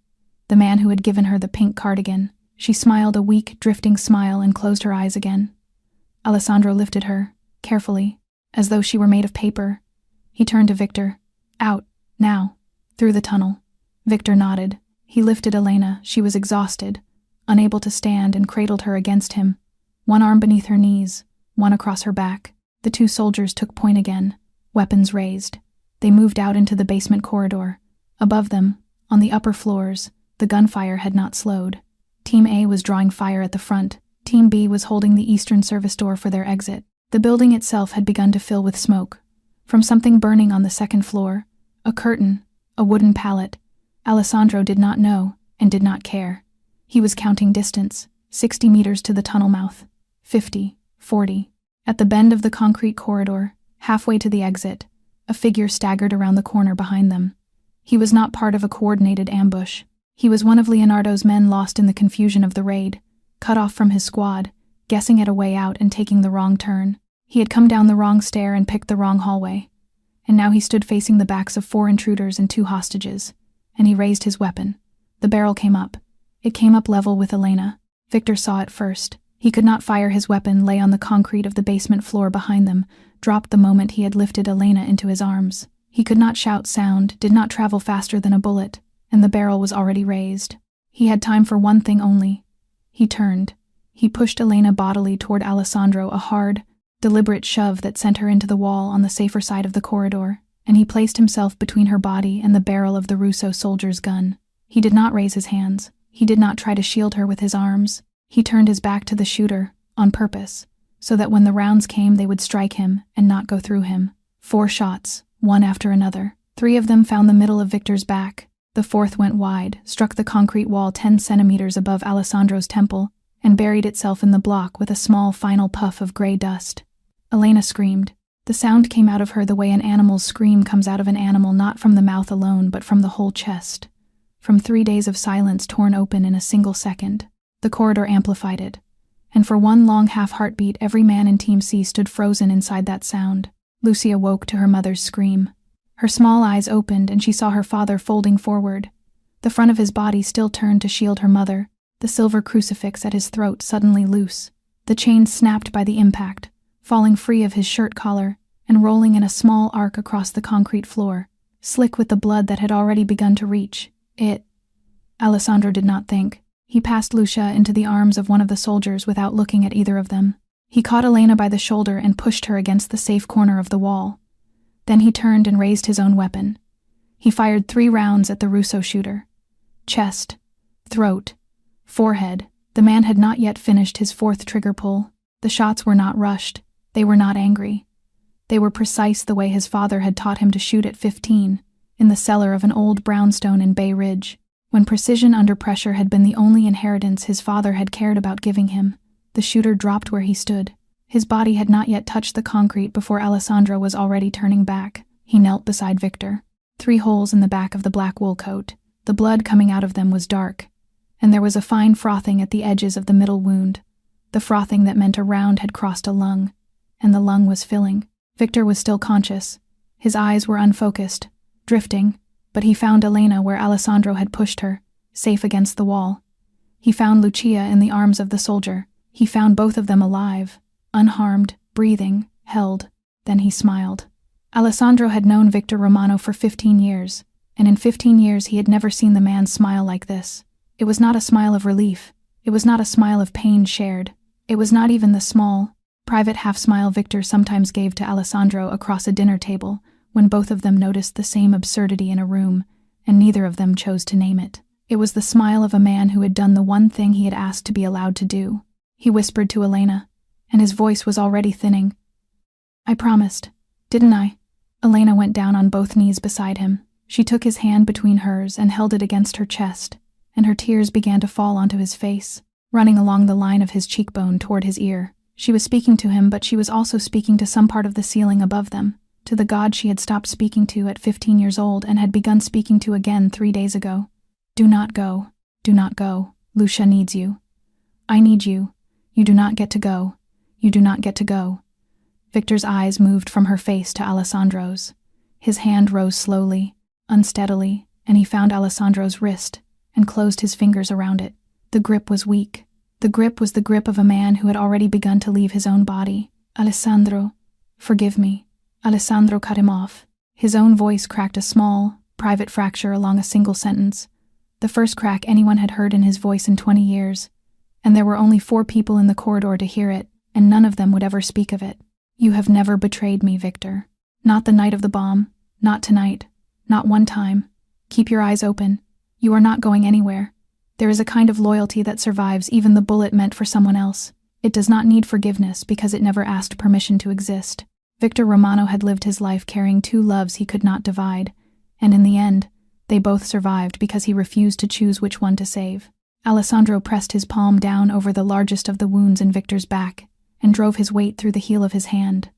the man who had given her the pink cardigan. She smiled a weak, drifting smile and closed her eyes again. Alessandro lifted her, carefully, as though she were made of paper. He turned to Victor. "Out, now, through the tunnel." Victor nodded. He lifted Elena. She was exhausted, unable to stand, and cradled her against him, one arm beneath her knees, one across her back. The two soldiers took point again, weapons raised. They moved out into the basement corridor. Above them, on the upper floors, the gunfire had not slowed. Team A was drawing fire at the front. Team B was holding the eastern service door for their exit. The building itself had begun to fill with smoke. From something burning on the second floor, a curtain, a wooden pallet. Alessandro did not know and did not care. He was counting distance, 60 meters to the tunnel mouth, 50, 40. At the bend of the concrete corridor, halfway to the exit, a figure staggered around the corner behind them. He was not part of a coordinated ambush. He was one of Leonardo's men lost in the confusion of the raid, cut off from his squad, guessing at a way out and taking the wrong turn. He had come down the wrong stair and picked the wrong hallway. And now he stood facing the backs of 4 intruders and 2 hostages. And he raised his weapon. The barrel came up. It came up level with Elena. Victor saw it first. He could not fire. His weapon lay on the concrete of the basement floor behind them, dropped the moment he had lifted Elena into his arms. He could not shout. Sound did not travel faster than a bullet, and the barrel was already raised. He had time for one thing only. He turned. He pushed Elena bodily toward Alessandro, a hard, deliberate shove that sent her into the wall on the safer side of the corridor, and he placed himself between her body and the barrel of the Russo soldier's gun. He did not raise his hands. He did not try to shield her with his arms. He turned his back to the shooter, on purpose, so that when the rounds came they would strike him and not go through him. 4 shots, one after another. 3 of them found the middle of Victor's back. The 4th went wide, struck the concrete wall 10 centimeters above Alessandro's temple, and buried itself in the block with a small final puff of gray dust. Elena screamed. The sound came out of her the way an animal's scream comes out of an animal, not from the mouth alone, but from the whole chest. From 3 days of silence torn open in a single second. The corridor amplified it. And for one long half-heartbeat, every man in Team C stood frozen inside that sound. Lucy awoke to her mother's scream. Her small eyes opened, and she saw her father folding forward. The front of his body still turned to shield her mother, the silver crucifix at his throat suddenly loose. The chain snapped by the impact, falling free of his shirt collar and rolling in a small arc across the concrete floor, slick with the blood that had already begun to reach. Alessandro did not think. He passed Lucia into the arms of one of the soldiers without looking at either of them. He caught Elena by the shoulder and pushed her against the safe corner of the wall. Then he turned and raised his own weapon. He fired 3 rounds at the Russo shooter. Chest, throat, forehead. The man had not yet finished his 4th trigger pull. The shots were not rushed. They were not angry. They were precise, the way his father had taught him to shoot at 15, in the cellar of an old brownstone in Bay Ridge. When precision under pressure had been the only inheritance his father had cared about giving him, the shooter dropped where he stood. His body had not yet touched the concrete before Alessandro was already turning back. He knelt beside Victor. 3 holes in the back of the black wool coat. The blood coming out of them was dark, and there was a fine frothing at the edges of the middle wound. The frothing that meant a round had crossed a lung, and the lung was filling. Victor was still conscious. His eyes were unfocused, drifting, but he found Elena where Alessandro had pushed her, safe against the wall. He found Lucia in the arms of the soldier. He found both of them alive, unharmed, breathing, held. Then he smiled. Alessandro had known Victor Romano for 15 years, and in 15 years he had never seen the man smile like this. It was not a smile of relief. It was not a smile of pain shared. It was not even the small, private half-smile Victor sometimes gave to Alessandro across a dinner table when both of them noticed the same absurdity in a room, and neither of them chose to name it. It was the smile of a man who had done the one thing he had asked to be allowed to do. He whispered to Elena, and his voice was already thinning. "I promised, didn't I?" Elena went down on both knees beside him. She took his hand between hers and held it against her chest, and her tears began to fall onto his face, running along the line of his cheekbone toward his ear. She was speaking to him, but she was also speaking to some part of the ceiling above them, to the God she had stopped speaking to at 15 years old and had begun speaking to again 3 days ago. Do not go. Do not go. Lucia needs you. I need you. You do not get to go. You do not get to go. Victor's eyes moved from her face to Alessandro's. His hand rose slowly, unsteadily, and he found Alessandro's wrist and closed his fingers around it. The grip was weak. The grip was the grip of a man who had already begun to leave his own body. Alessandro, forgive me. Alessandro cut him off. His own voice cracked a small, private fracture along a single sentence, the first crack anyone had heard in his voice in 20 years, and there were only 4 people in the corridor to hear it, and none of them would ever speak of it. You have never betrayed me, Victor. Not the night of the bomb, not tonight, not one time. Keep your eyes open. You are not going anywhere. There is a kind of loyalty that survives even the bullet meant for someone else. It does not need forgiveness because it never asked permission to exist. Victor Romano had lived his life carrying 2 loves he could not divide, and in the end, they both survived because he refused to choose which one to save. Alessandro pressed his palm down over the largest of the wounds in Victor's back and drove his weight through the heel of his hand.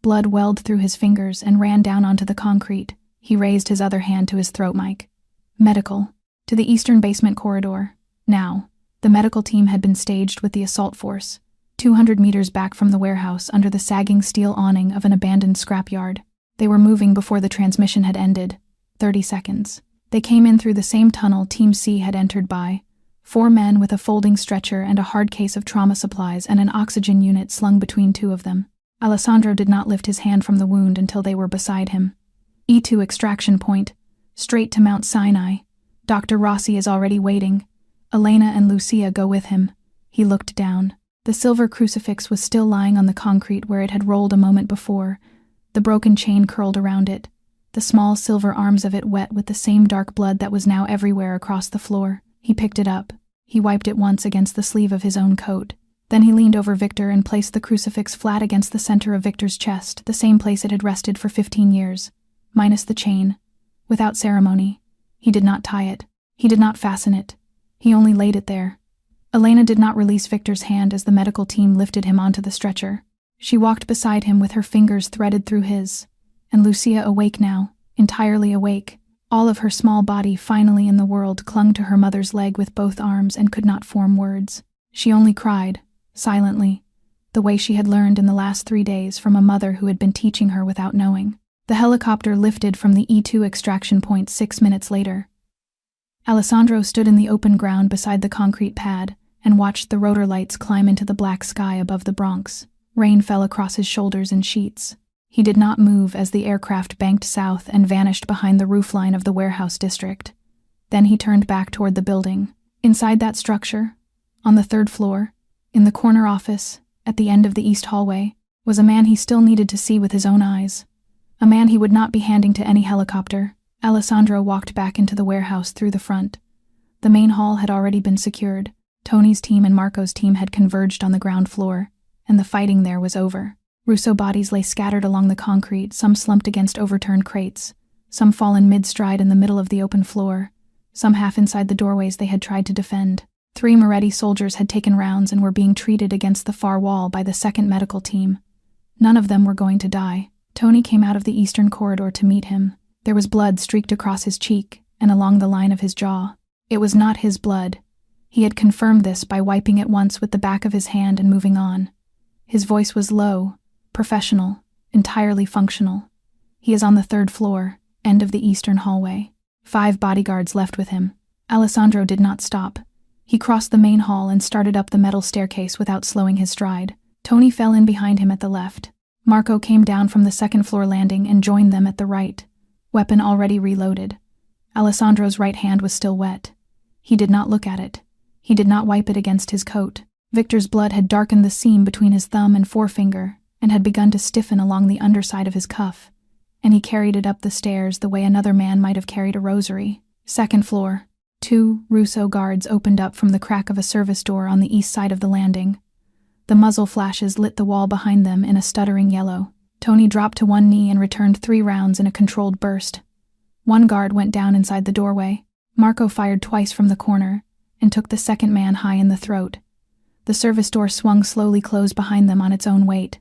Blood welled through his fingers and ran down onto the concrete. He raised his other hand to his throat mic. Medical. To the eastern basement corridor. Now, the medical team had been staged with the assault force, 200 meters back from the warehouse under the sagging steel awning of an abandoned scrapyard. They were moving before the transmission had ended. 30 seconds. They came in through the same tunnel Team C had entered by. 4 men with a folding stretcher and a hard case of trauma supplies and an oxygen unit slung between 2 of them. Alessandro did not lift his hand from the wound until they were beside him. E2 extraction point. Straight to Mount Sinai. Dr. Rossi is already waiting. Elena and Lucia go with him. He looked down. The silver crucifix was still lying on the concrete where it had rolled a moment before, the broken chain curled around it, the small silver arms of it wet with the same dark blood that was now everywhere across the floor. He picked it up. He wiped it once against the sleeve of his own coat. Then he leaned over Victor and placed the crucifix flat against the center of Victor's chest, the same place it had rested for 15 years, minus the chain. Without ceremony. He did not tie it. He did not fasten it. He only laid it there. Elena did not release Victor's hand as the medical team lifted him onto the stretcher. She walked beside him with her fingers threaded through his. And Lucia, awake now, entirely awake, all of her small body finally in the world, clung to her mother's leg with both arms and could not form words. She only cried, silently, the way she had learned in the last 3 days from a mother who had been teaching her without knowing. The helicopter lifted from the E2 extraction point 6 minutes later. Alessandro stood in the open ground beside the concrete pad and watched the rotor lights climb into the black sky above the Bronx. Rain fell across his shoulders in sheets. He did not move as the aircraft banked south and vanished behind the roofline of the warehouse district. Then he turned back toward the building. Inside that structure, on the 3rd floor, in the corner office, at the end of the east hallway, was a man he still needed to see with his own eyes. A man he would not be handing to any helicopter. Alessandro walked back into the warehouse through the front. The main hall had already been secured. Tony's team and Marco's team had converged on the ground floor, and the fighting there was over. Russo bodies lay scattered along the concrete, some slumped against overturned crates, some fallen mid-stride in the middle of the open floor, some half inside the doorways they had tried to defend. 3 Moretti soldiers had taken rounds and were being treated against the far wall by the 2nd medical team. None of them were going to die. Tony came out of the eastern corridor to meet him. There was blood streaked across his cheek and along the line of his jaw. It was not his blood. He had confirmed this by wiping it once with the back of his hand and moving on. His voice was low, professional, entirely functional. He is on the 3rd floor, end of the eastern hallway. 5 bodyguards left with him. Alessandro did not stop. He crossed the main hall and started up the metal staircase without slowing his stride. Tony fell in behind him at the left. Marco came down from the 2nd floor landing and joined them at the right, weapon already reloaded. Alessandro's right hand was still wet. He did not look at it. He did not wipe it against his coat. Victor's blood had darkened the seam between his thumb and forefinger and had begun to stiffen along the underside of his cuff, and he carried it up the stairs the way another man might have carried a rosary. 2nd floor. 2 Russo guards opened up from the crack of a service door on the east side of the landing. The muzzle flashes lit the wall behind them in a stuttering yellow. Tony dropped to one knee and returned 3 rounds in a controlled burst. One guard went down inside the doorway. Marco fired twice from the corner and took the second man high in the throat. The service door swung slowly closed behind them on its own weight.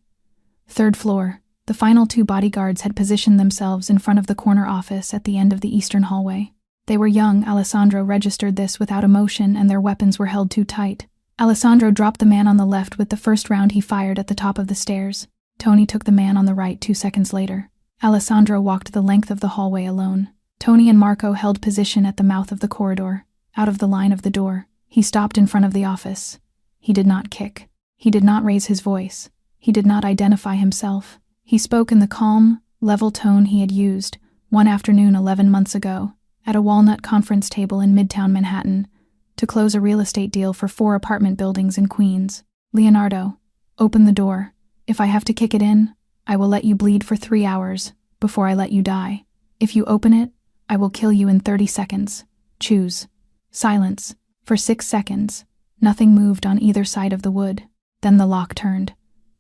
Third floor. The final two bodyguards had positioned themselves in front of the corner office at the end of the eastern hallway. They were young. Alessandro registered this without emotion, and their weapons were held too tight. Alessandro dropped the man on the left with the first round he fired at the top of the stairs. Tony took the man on the right 2 seconds later. Alessandro walked the length of the hallway alone. Tony and Marco held position at the mouth of the corridor, out of the line of the door. He stopped in front of the office. He did not kick. He did not raise his voice. He did not identify himself. He spoke in the calm, level tone he had used one afternoon 11 months ago at a walnut conference table in Midtown Manhattan to close a real estate deal for 4 apartment buildings in Queens. Leonardo, open the door. If I have to kick it in, I will let you bleed for 3 hours before I let you die. If you open it, I will kill you in 30 seconds. Choose. Silence. For 6 seconds. Nothing moved on either side of the wood. Then the lock turned.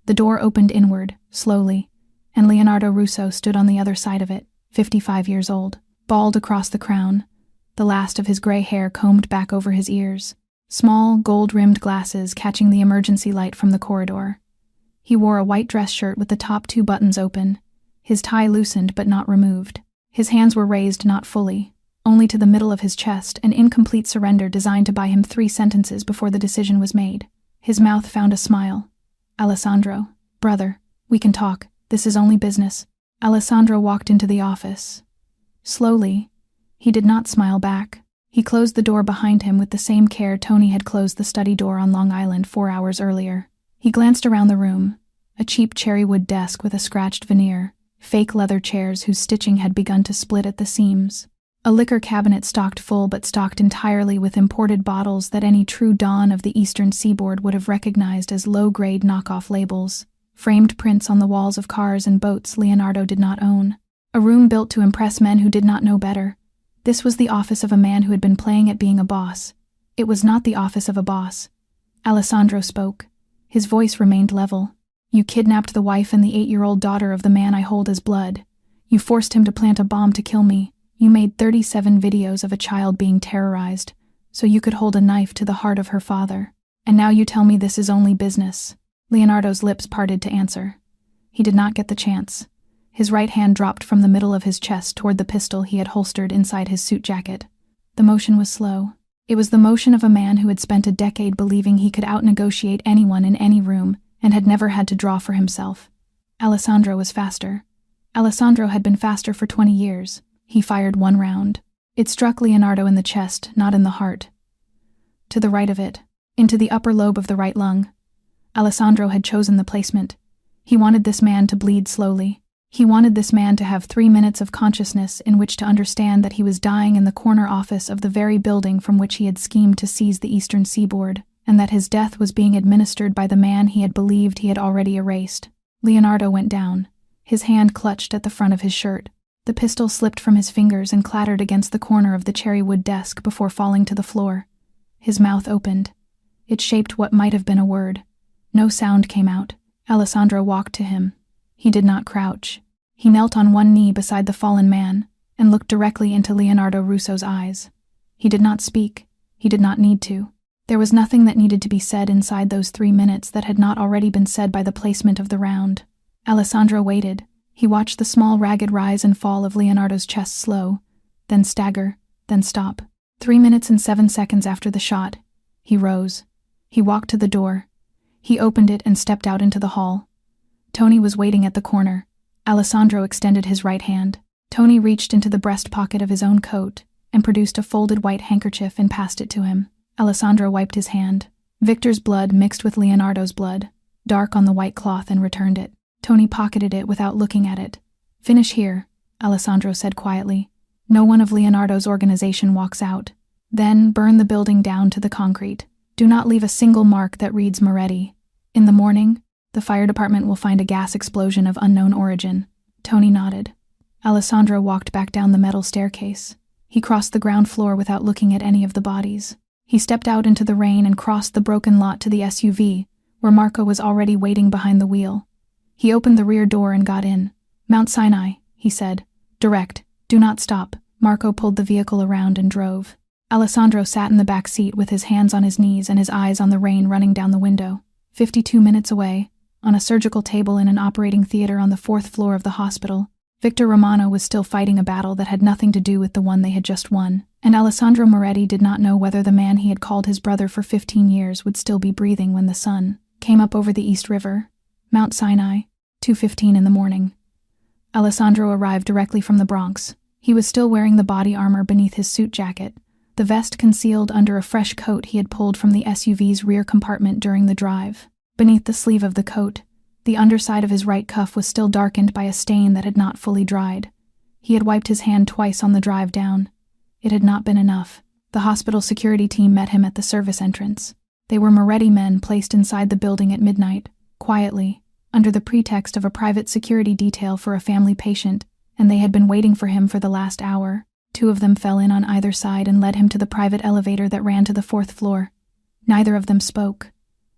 The door opened inward, slowly, and Leonardo Russo stood on the other side of it, 55 years old, bald across the crown, the last of his gray hair combed back over his ears, small, gold-rimmed glasses catching the emergency light from the corridor. He wore a white dress shirt with the top 2 buttons open, his tie loosened but not removed. His hands were raised not fully, only to the middle of his chest, an incomplete surrender designed to buy him 3 sentences before the decision was made. His mouth found a smile. Alessandro, brother, we can talk. This is only business. Alessandro walked into the office. Slowly, he did not smile back. He closed the door behind him with the same care Tony had closed the study door on Long Island 4 hours earlier. He glanced around the room. A cheap cherrywood desk with a scratched veneer, fake leather chairs whose stitching had begun to split at the seams. A liquor cabinet stocked full but stocked entirely with imported bottles that any true don of the eastern seaboard would have recognized as low-grade knockoff labels. Framed prints on the walls of cars and boats Leonardo did not own. A room built to impress men who did not know better. This was the office of a man who had been playing at being a boss. It was not the office of a boss. Alessandro spoke. His voice remained level. You kidnapped the wife and the 8-year-old daughter of the man I hold as blood. You forced him to plant a bomb to kill me. You made 37 videos of a child being terrorized, so you could hold a knife to the heart of her father. And now you tell me this is only business. Leonardo's lips parted to answer. He did not get the chance. His right hand dropped from the middle of his chest toward the pistol he had holstered inside his suit jacket. The motion was slow. It was the motion of a man who had spent a decade believing he could out-negotiate anyone in any room and had never had to draw for himself. Alessandro was faster. Alessandro had been faster for 20 years. He fired 1 round. It struck Leonardo in the chest, not in the heart. To the right of it, into the upper lobe of the right lung. Alessandro had chosen the placement. He wanted this man to bleed slowly. He wanted this man to have 3 minutes of consciousness in which to understand that he was dying in the corner office of the very building from which he had schemed to seize the eastern seaboard, and that his death was being administered by the man he had believed he had already erased. Leonardo went down. His hand clutched at the front of his shirt. The pistol slipped from his fingers and clattered against the corner of the cherrywood desk before falling to the floor. His mouth opened. It shaped what might have been a word. No sound came out. Alessandro walked to him. He did not crouch. He knelt on one knee beside the fallen man and looked directly into Leonardo Russo's eyes. He did not speak. He did not need to. There was nothing that needed to be said inside those 3 minutes that had not already been said by the placement of the round. Alessandro waited. He watched the small, ragged rise and fall of Leonardo's chest slow, then stagger, then stop. 3 minutes and 7 seconds after the shot, he rose. He walked to the door. He opened it and stepped out into the hall. Tony was waiting at the corner. Alessandro extended his right hand. Tony reached into the breast pocket of his own coat and produced a folded white handkerchief and passed it to him. Alessandro wiped his hand. Victor's blood mixed with Leonardo's blood, dark on the white cloth, and returned it. Tony pocketed it without looking at it. Finish here, Alessandro said quietly. No one of Leonardo's organization walks out. Then burn the building down to the concrete. Do not leave a single mark that reads Moretti. In the morning, the fire department will find a gas explosion of unknown origin. Tony nodded. Alessandro walked back down the metal staircase. He crossed the ground floor without looking at any of the bodies. He stepped out into the rain and crossed the broken lot to the SUV, where Marco was already waiting behind the wheel. He opened the rear door and got in. Mount Sinai, he said. Direct. Do not stop. Marco pulled the vehicle around and drove. Alessandro sat in the back seat with his hands on his knees and his eyes on the rain running down the window. 52 minutes away, on a surgical table in an operating theater on the 4th floor of the hospital, Victor Romano was still fighting a battle that had nothing to do with the one they had just won, and Alessandro Moretti did not know whether the man he had called his brother for 15 years would still be breathing when the sun came up over the East River, Mount Sinai, 2:15 in the morning. Alessandro arrived directly from the Bronx. He was still wearing the body armor beneath his suit jacket, the vest concealed under a fresh coat he had pulled from the SUV's rear compartment during the drive. Beneath the sleeve of the coat, the underside of his right cuff was still darkened by a stain that had not fully dried. He had wiped his hand twice on the drive down. It had not been enough. The hospital security team met him at the service entrance. They were Moretti men placed inside the building at midnight, quietly, under the pretext of a private security detail for a family patient, and they had been waiting for him for the last hour. 2 of them fell in on either side and led him to the private elevator that ran to the 4th floor. Neither of them spoke.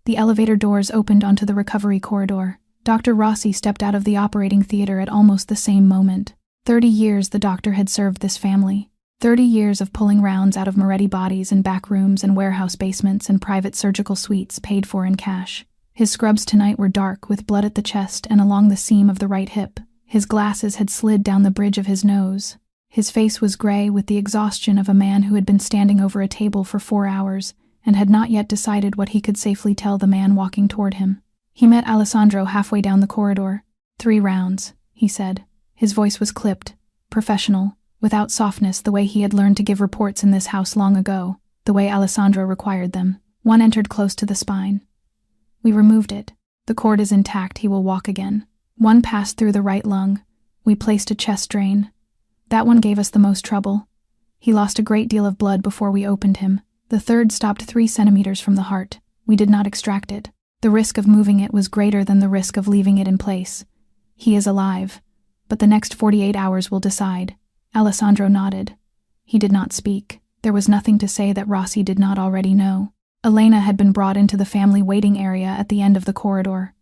The elevator doors opened onto the recovery corridor. Dr. Rossi stepped out of the operating theater at almost the same moment. 30 years the doctor had served this family. 30 years of pulling rounds out of Moretti bodies in back rooms and warehouse basements and private surgical suites paid for in cash. His scrubs tonight were dark with blood at the chest and along the seam of the right hip. His glasses had slid down the bridge of his nose. His face was gray with the exhaustion of a man who had been standing over a table for 4 hours and had not yet decided what he could safely tell the man walking toward him. He met Alessandro halfway down the corridor. 3 rounds, he said. His voice was clipped, professional, without softness the way he had learned to give reports in this house long ago, the way Alessandro required them. 1 entered close to the spine. We removed it. The cord is intact, he will walk again. 1 passed through the right lung. We placed a chest drain. That one gave us the most trouble. He lost a great deal of blood before we opened him. The 3rd stopped 3 centimeters from the heart. We did not extract it. The risk of moving it was greater than the risk of leaving it in place. He is alive, but the next 48 hours will decide. Alessandro nodded. He did not speak. There was nothing to say that Rossi did not already know. Elena had been brought into the family waiting area at the end of the corridor.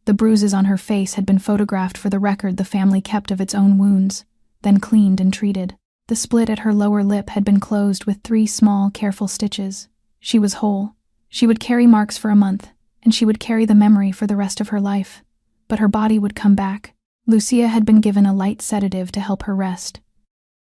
The bruises on her face had been photographed for the record the family kept of its own wounds, then cleaned and treated. The split at her lower lip had been closed with 3 small, careful stitches. She was whole. She would carry marks for a month, and she would carry the memory for the rest of her life. But her body would come back. Lucia had been given a light sedative to help her rest.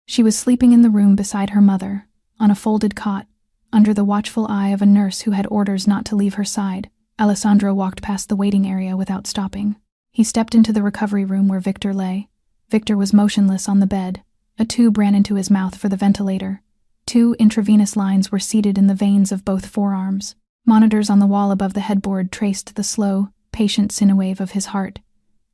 She was sleeping in the room beside her mother, on a folded cot, under the watchful eye of a nurse who had orders not to leave her side. Alessandro walked past the waiting area without stopping. He stepped into the recovery room where Victor lay. Victor was motionless on the bed. A tube ran into his mouth for the ventilator. 2 intravenous lines were seated in the veins of both forearms. Monitors on the wall above the headboard traced the slow, patient sinewave of his heart,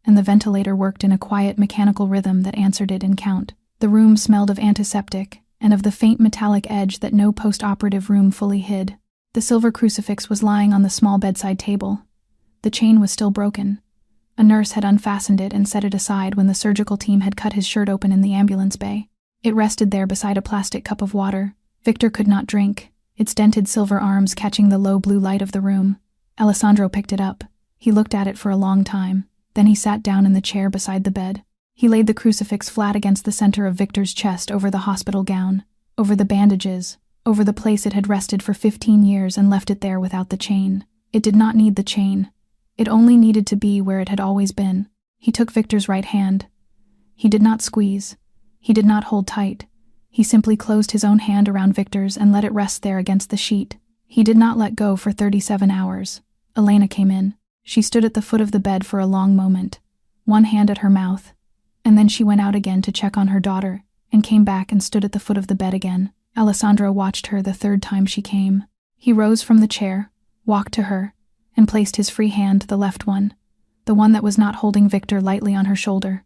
and the ventilator worked in a quiet mechanical rhythm that answered it in count. The room smelled of antiseptic and of the faint metallic edge that no post-operative room fully hid. The silver crucifix was lying on the small bedside table. The chain was still broken. A nurse had unfastened it and set it aside when the surgical team had cut his shirt open in the ambulance bay. It rested there beside a plastic cup of water. Victor could not drink, its dented silver arms catching the low blue light of the room. Alessandro picked it up. He looked at it for a long time. Then he sat down in the chair beside the bed. He laid the crucifix flat against the center of Victor's chest over the hospital gown, over the bandages, over the place it had rested for 15 years and left it there without the chain. It did not need the chain. It only needed to be where it had always been. He took Victor's right hand. He did not squeeze. He did not hold tight. He simply closed his own hand around Victor's and let it rest there against the sheet. He did not let go for 37 hours. Elena came in. She stood at the foot of the bed for a long moment, one hand at her mouth, and then she went out again to check on her daughter, and came back and stood at the foot of the bed again. Alessandro watched her the 3rd time she came. He rose from the chair, walked to her, and placed his free hand, the left one, the one that was not holding Victor, lightly on her shoulder.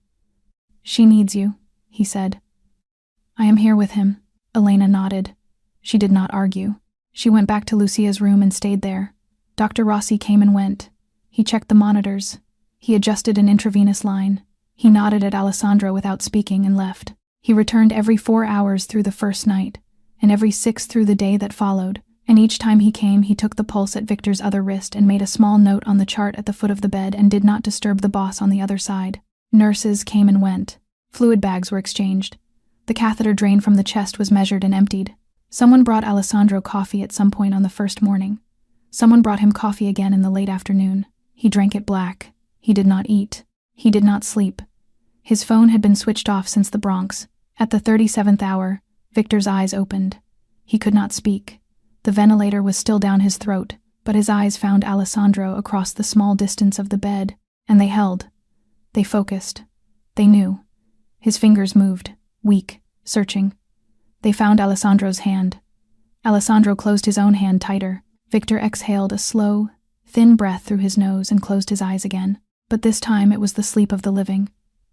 "She needs you," he said. "I am here with him." Elena nodded. She did not argue. She went back to Lucia's room and stayed there. Dr. Rossi came and went. He checked the monitors. He adjusted an intravenous line. He nodded at Alessandro without speaking and left. He returned every 4 hours through the first night, and every 6 through the day that followed, and each time he came he took the pulse at Victor's other wrist and made a small note on the chart at the foot of the bed and did not disturb the boss on the other side. Nurses came and went. Fluid bags were exchanged. The catheter drain from the chest was measured and emptied. Someone brought Alessandro coffee at some point on the first morning. Someone brought him coffee again in the late afternoon. He drank it black. He did not eat. He did not sleep. His phone had been switched off since the Bronx. At the 37th hour, Victor's eyes opened. He could not speak. The ventilator was still down his throat, but his eyes found Alessandro across the small distance of the bed, and they held. They focused. They knew. His fingers moved, weak, searching. They found Alessandro's hand. Alessandro closed his own hand tighter. Victor exhaled a slow, thin breath through his nose and closed his eyes again. But this time it was the sleep of the living.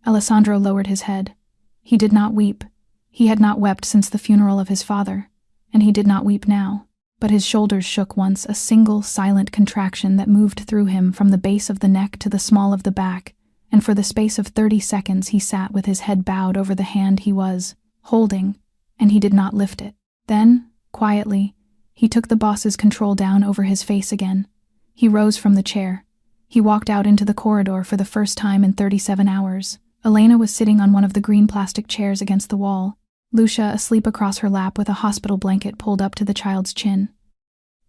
Alessandro lowered his head. He did not weep. He had not wept since the funeral of his father, and he did not weep now. But his shoulders shook once, a single, silent contraction that moved through him from the base of the neck to the small of the back, and for the space of 30 seconds he sat with his head bowed over the hand he was holding, and he did not lift it. Then, quietly, he took the boss's control down over his face again. He rose from the chair. He walked out into the corridor for the first time in 37 hours. Elena was sitting on one of the green plastic chairs against the wall, Lucia asleep across her lap with a hospital blanket pulled up to the child's chin.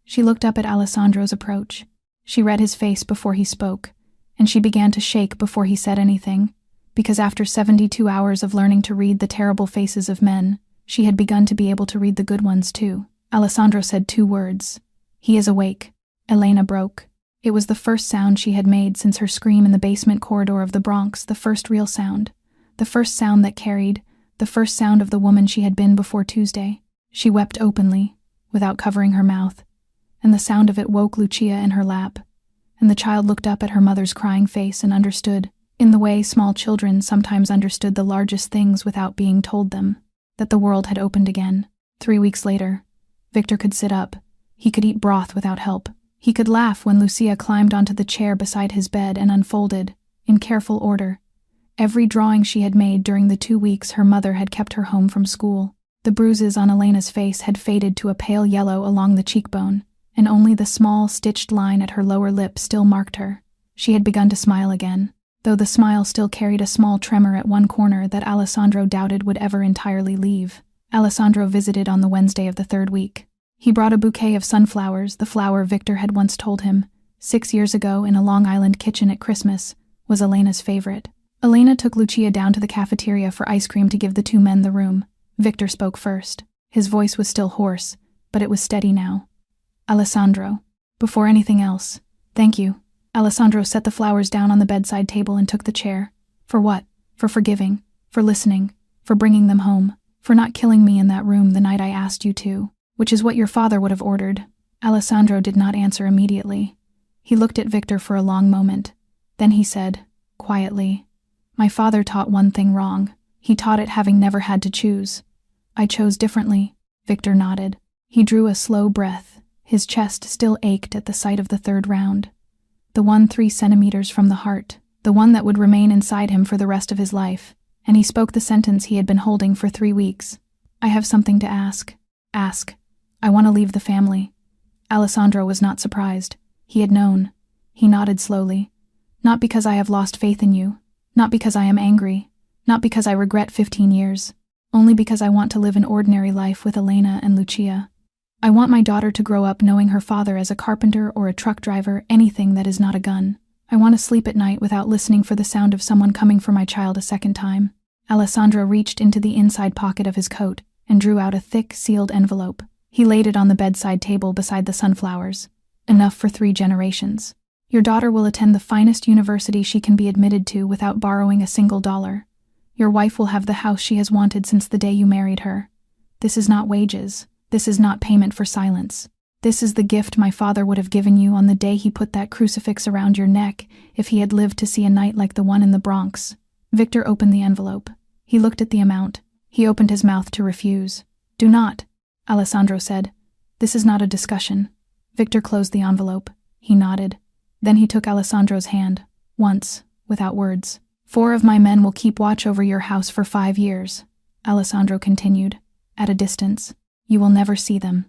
She looked up at Alessandro's approach. She read his face before he spoke, and she began to shake before he said anything, because after 72 hours of learning to read the terrible faces of men, she had begun to be able to read the good ones too. Alessandro said 2 words. "He is awake." Elena broke. It was the first sound she had made since her scream in the basement corridor of the Bronx, the first real sound. The first sound that carried, the first sound of the woman she had been before Tuesday. She wept openly, without covering her mouth, and the sound of it woke Lucia in her lap, and the child looked up at her mother's crying face and understood, in the way small children sometimes understood the largest things without being told them, that the world had opened again. 3 weeks later, Victor could sit up. He could eat broth without help. He could laugh when Lucia climbed onto the chair beside his bed and unfolded, in careful order, every drawing she had made during the 2 weeks her mother had kept her home from school. The bruises on Elena's face had faded to a pale yellow along the cheekbone, and only the small, stitched line at her lower lip still marked her. She had begun to smile again, though the smile still carried a small tremor at one corner that Alessandro doubted would ever entirely leave. Alessandro visited on the Wednesday of the 3rd week. He brought a bouquet of sunflowers, the flower Victor had once told him, 6 years ago in a Long Island kitchen at Christmas, was Elena's favorite. Elena took Lucia down to the cafeteria for ice cream to give the 2 men the room. Victor spoke first. His voice was still hoarse, but it was steady now. "Alessandro, before anything else, thank you." Alessandro set the flowers down on the bedside table and took the chair. "For what? For forgiving, for listening, for bringing them home, for not killing me in that room the night I asked you to, which is what your father would have ordered." Alessandro did not answer immediately. He looked at Victor for a long moment. Then he said, quietly, "My father taught one thing wrong. He taught it having never had to choose. I chose differently." Victor nodded. He drew a slow breath. His chest still ached at the sight of the 3rd round. The one 3 centimeters from the heart, the one that would remain inside him for the rest of his life, and he spoke the sentence he had been holding for 3 weeks. "I have something to ask." "Ask." "I want to leave the family." Alessandro was not surprised. He had known. He nodded slowly. "Not because I have lost faith in you. Not because I am angry. Not because I regret 15 years. Only because I want to live an ordinary life with Elena and Lucia. I want my daughter to grow up knowing her father as a carpenter or a truck driver, anything that is not a gun. I want to sleep at night without listening for the sound of someone coming for my child a second time." Alessandro reached into the inside pocket of his coat and drew out a thick, sealed envelope. He laid it on the bedside table beside the sunflowers. "Enough for 3 generations. Your daughter will attend the finest university she can be admitted to without borrowing a single dollar. Your wife will have the house she has wanted since the day you married her. This is not wages. This is not payment for silence. This is the gift my father would have given you on the day he put that crucifix around your neck if he had lived to see a night like the one in the Bronx." Victor opened the envelope. He looked at the amount. He opened his mouth to refuse. "Do not," Alessandro said. "This is not a discussion." Victor closed the envelope. He nodded. Then he took Alessandro's hand, once, without words. "4 of my men will keep watch over your house for 5 years," Alessandro continued, "at a distance. You will never see them.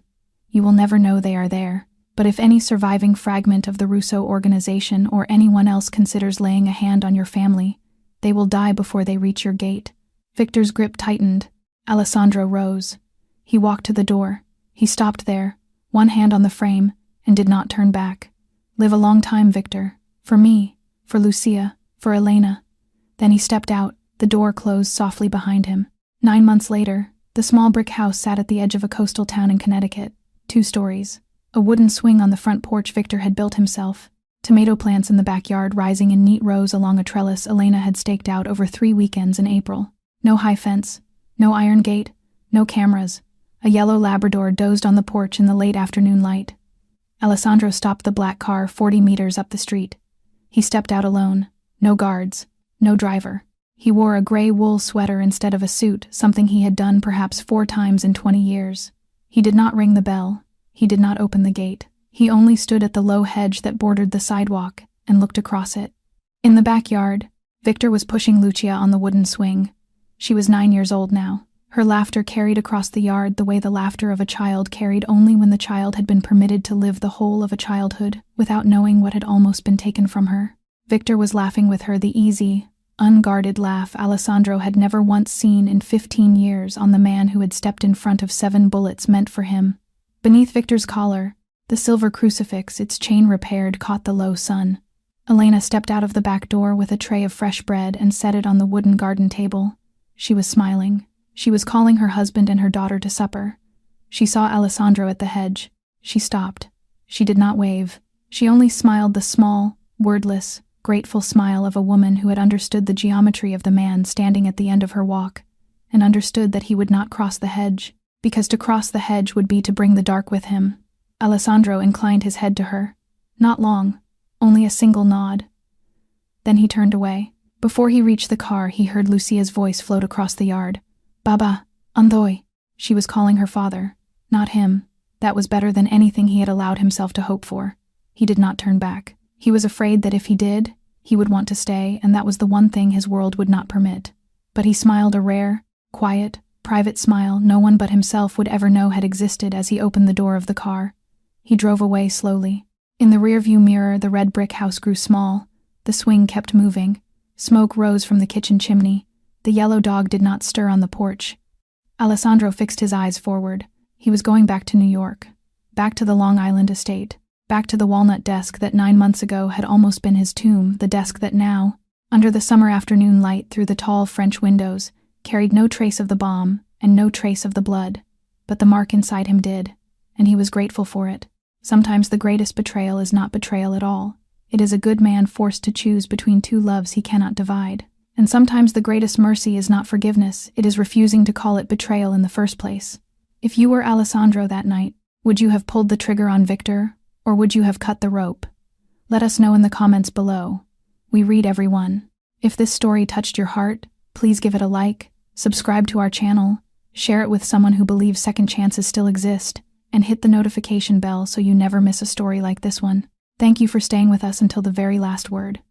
You will never know they are there. But if any surviving fragment of the Russo organization or anyone else considers laying a hand on your family, they will die before they reach your gate." Victor's grip tightened. Alessandro rose. He walked to the door. He stopped there, one hand on the frame, and did not turn back. Live a long time, Victor. For me, for Lucia, for Elena. Then he stepped out, the door closed softly behind him. 9 months later, the small brick house sat at the edge of a coastal town in Connecticut, 2 stories. A wooden swing on the front porch Victor had built himself. Tomato plants in the backyard rising in neat rows along a trellis Elena had staked out over 3 weekends in April. No high fence, no iron gate, no cameras. A yellow Labrador dozed on the porch in the late afternoon light. Alessandro stopped the black car 40 meters up the street. He stepped out alone. No guards, no driver. He wore a gray wool sweater instead of a suit, something he had done perhaps 4 times in 20 years. He did not ring the bell. He did not open the gate. He only stood at the low hedge that bordered the sidewalk and looked across it. In the backyard, Victor was pushing Lucia on the wooden swing. She was 9 years old now. Her laughter carried across the yard the way the laughter of a child carried only when the child had been permitted to live the whole of a childhood without knowing what had almost been taken from her. Victor was laughing with her, the easy, unguarded laugh Alessandro had never once seen in 15 years on the man who had stepped in front of 7 bullets meant for him. Beneath Victor's collar, the silver crucifix, its chain repaired, caught the low sun. Elena stepped out of the back door with a tray of fresh bread and set it on the wooden garden table. She was smiling. She was calling her husband and her daughter to supper. She saw Alessandro at the hedge. She stopped. She did not wave. She only smiled the small, wordless, grateful smile of a woman who had understood the geometry of the man standing at the end of her walk, and understood that he would not cross the hedge, because to cross the hedge would be to bring the dark with him. Alessandro inclined his head to her. Not long, only a single nod. Then he turned away. Before he reached the car, he heard Lucia's voice float across the yard. Baba, andoy. She was calling her father, not him. That was better than anything he had allowed himself to hope for. He did not turn back. He was afraid that if he did, he would want to stay, and that was the one thing his world would not permit. But he smiled a rare, quiet, private smile no one but himself would ever know had existed as he opened the door of the car. He drove away slowly. In the rearview mirror, the red brick house grew small. The swing kept moving. Smoke rose from the kitchen chimney. The yellow dog did not stir on the porch. Alessandro fixed his eyes forward. He was going back to New York. Back to the Long Island estate. Back to the walnut desk that 9 months ago had almost been his tomb, the desk that now, under the summer afternoon light through the tall French windows, carried no trace of the bomb and no trace of the blood. But the mark inside him did, and he was grateful for it. Sometimes the greatest betrayal is not betrayal at all. It is a good man forced to choose between 2 loves he cannot divide. And sometimes the greatest mercy is not forgiveness, it is refusing to call it betrayal in the first place. If you were Alessandro that night, would you have pulled the trigger on Victor, or would you have cut the rope? Let us know in the comments below. We read every one. If this story touched your heart, please give it a like, subscribe to our channel, share it with someone who believes second chances still exist, and hit the notification bell so you never miss a story like this one. Thank you for staying with us until the very last word.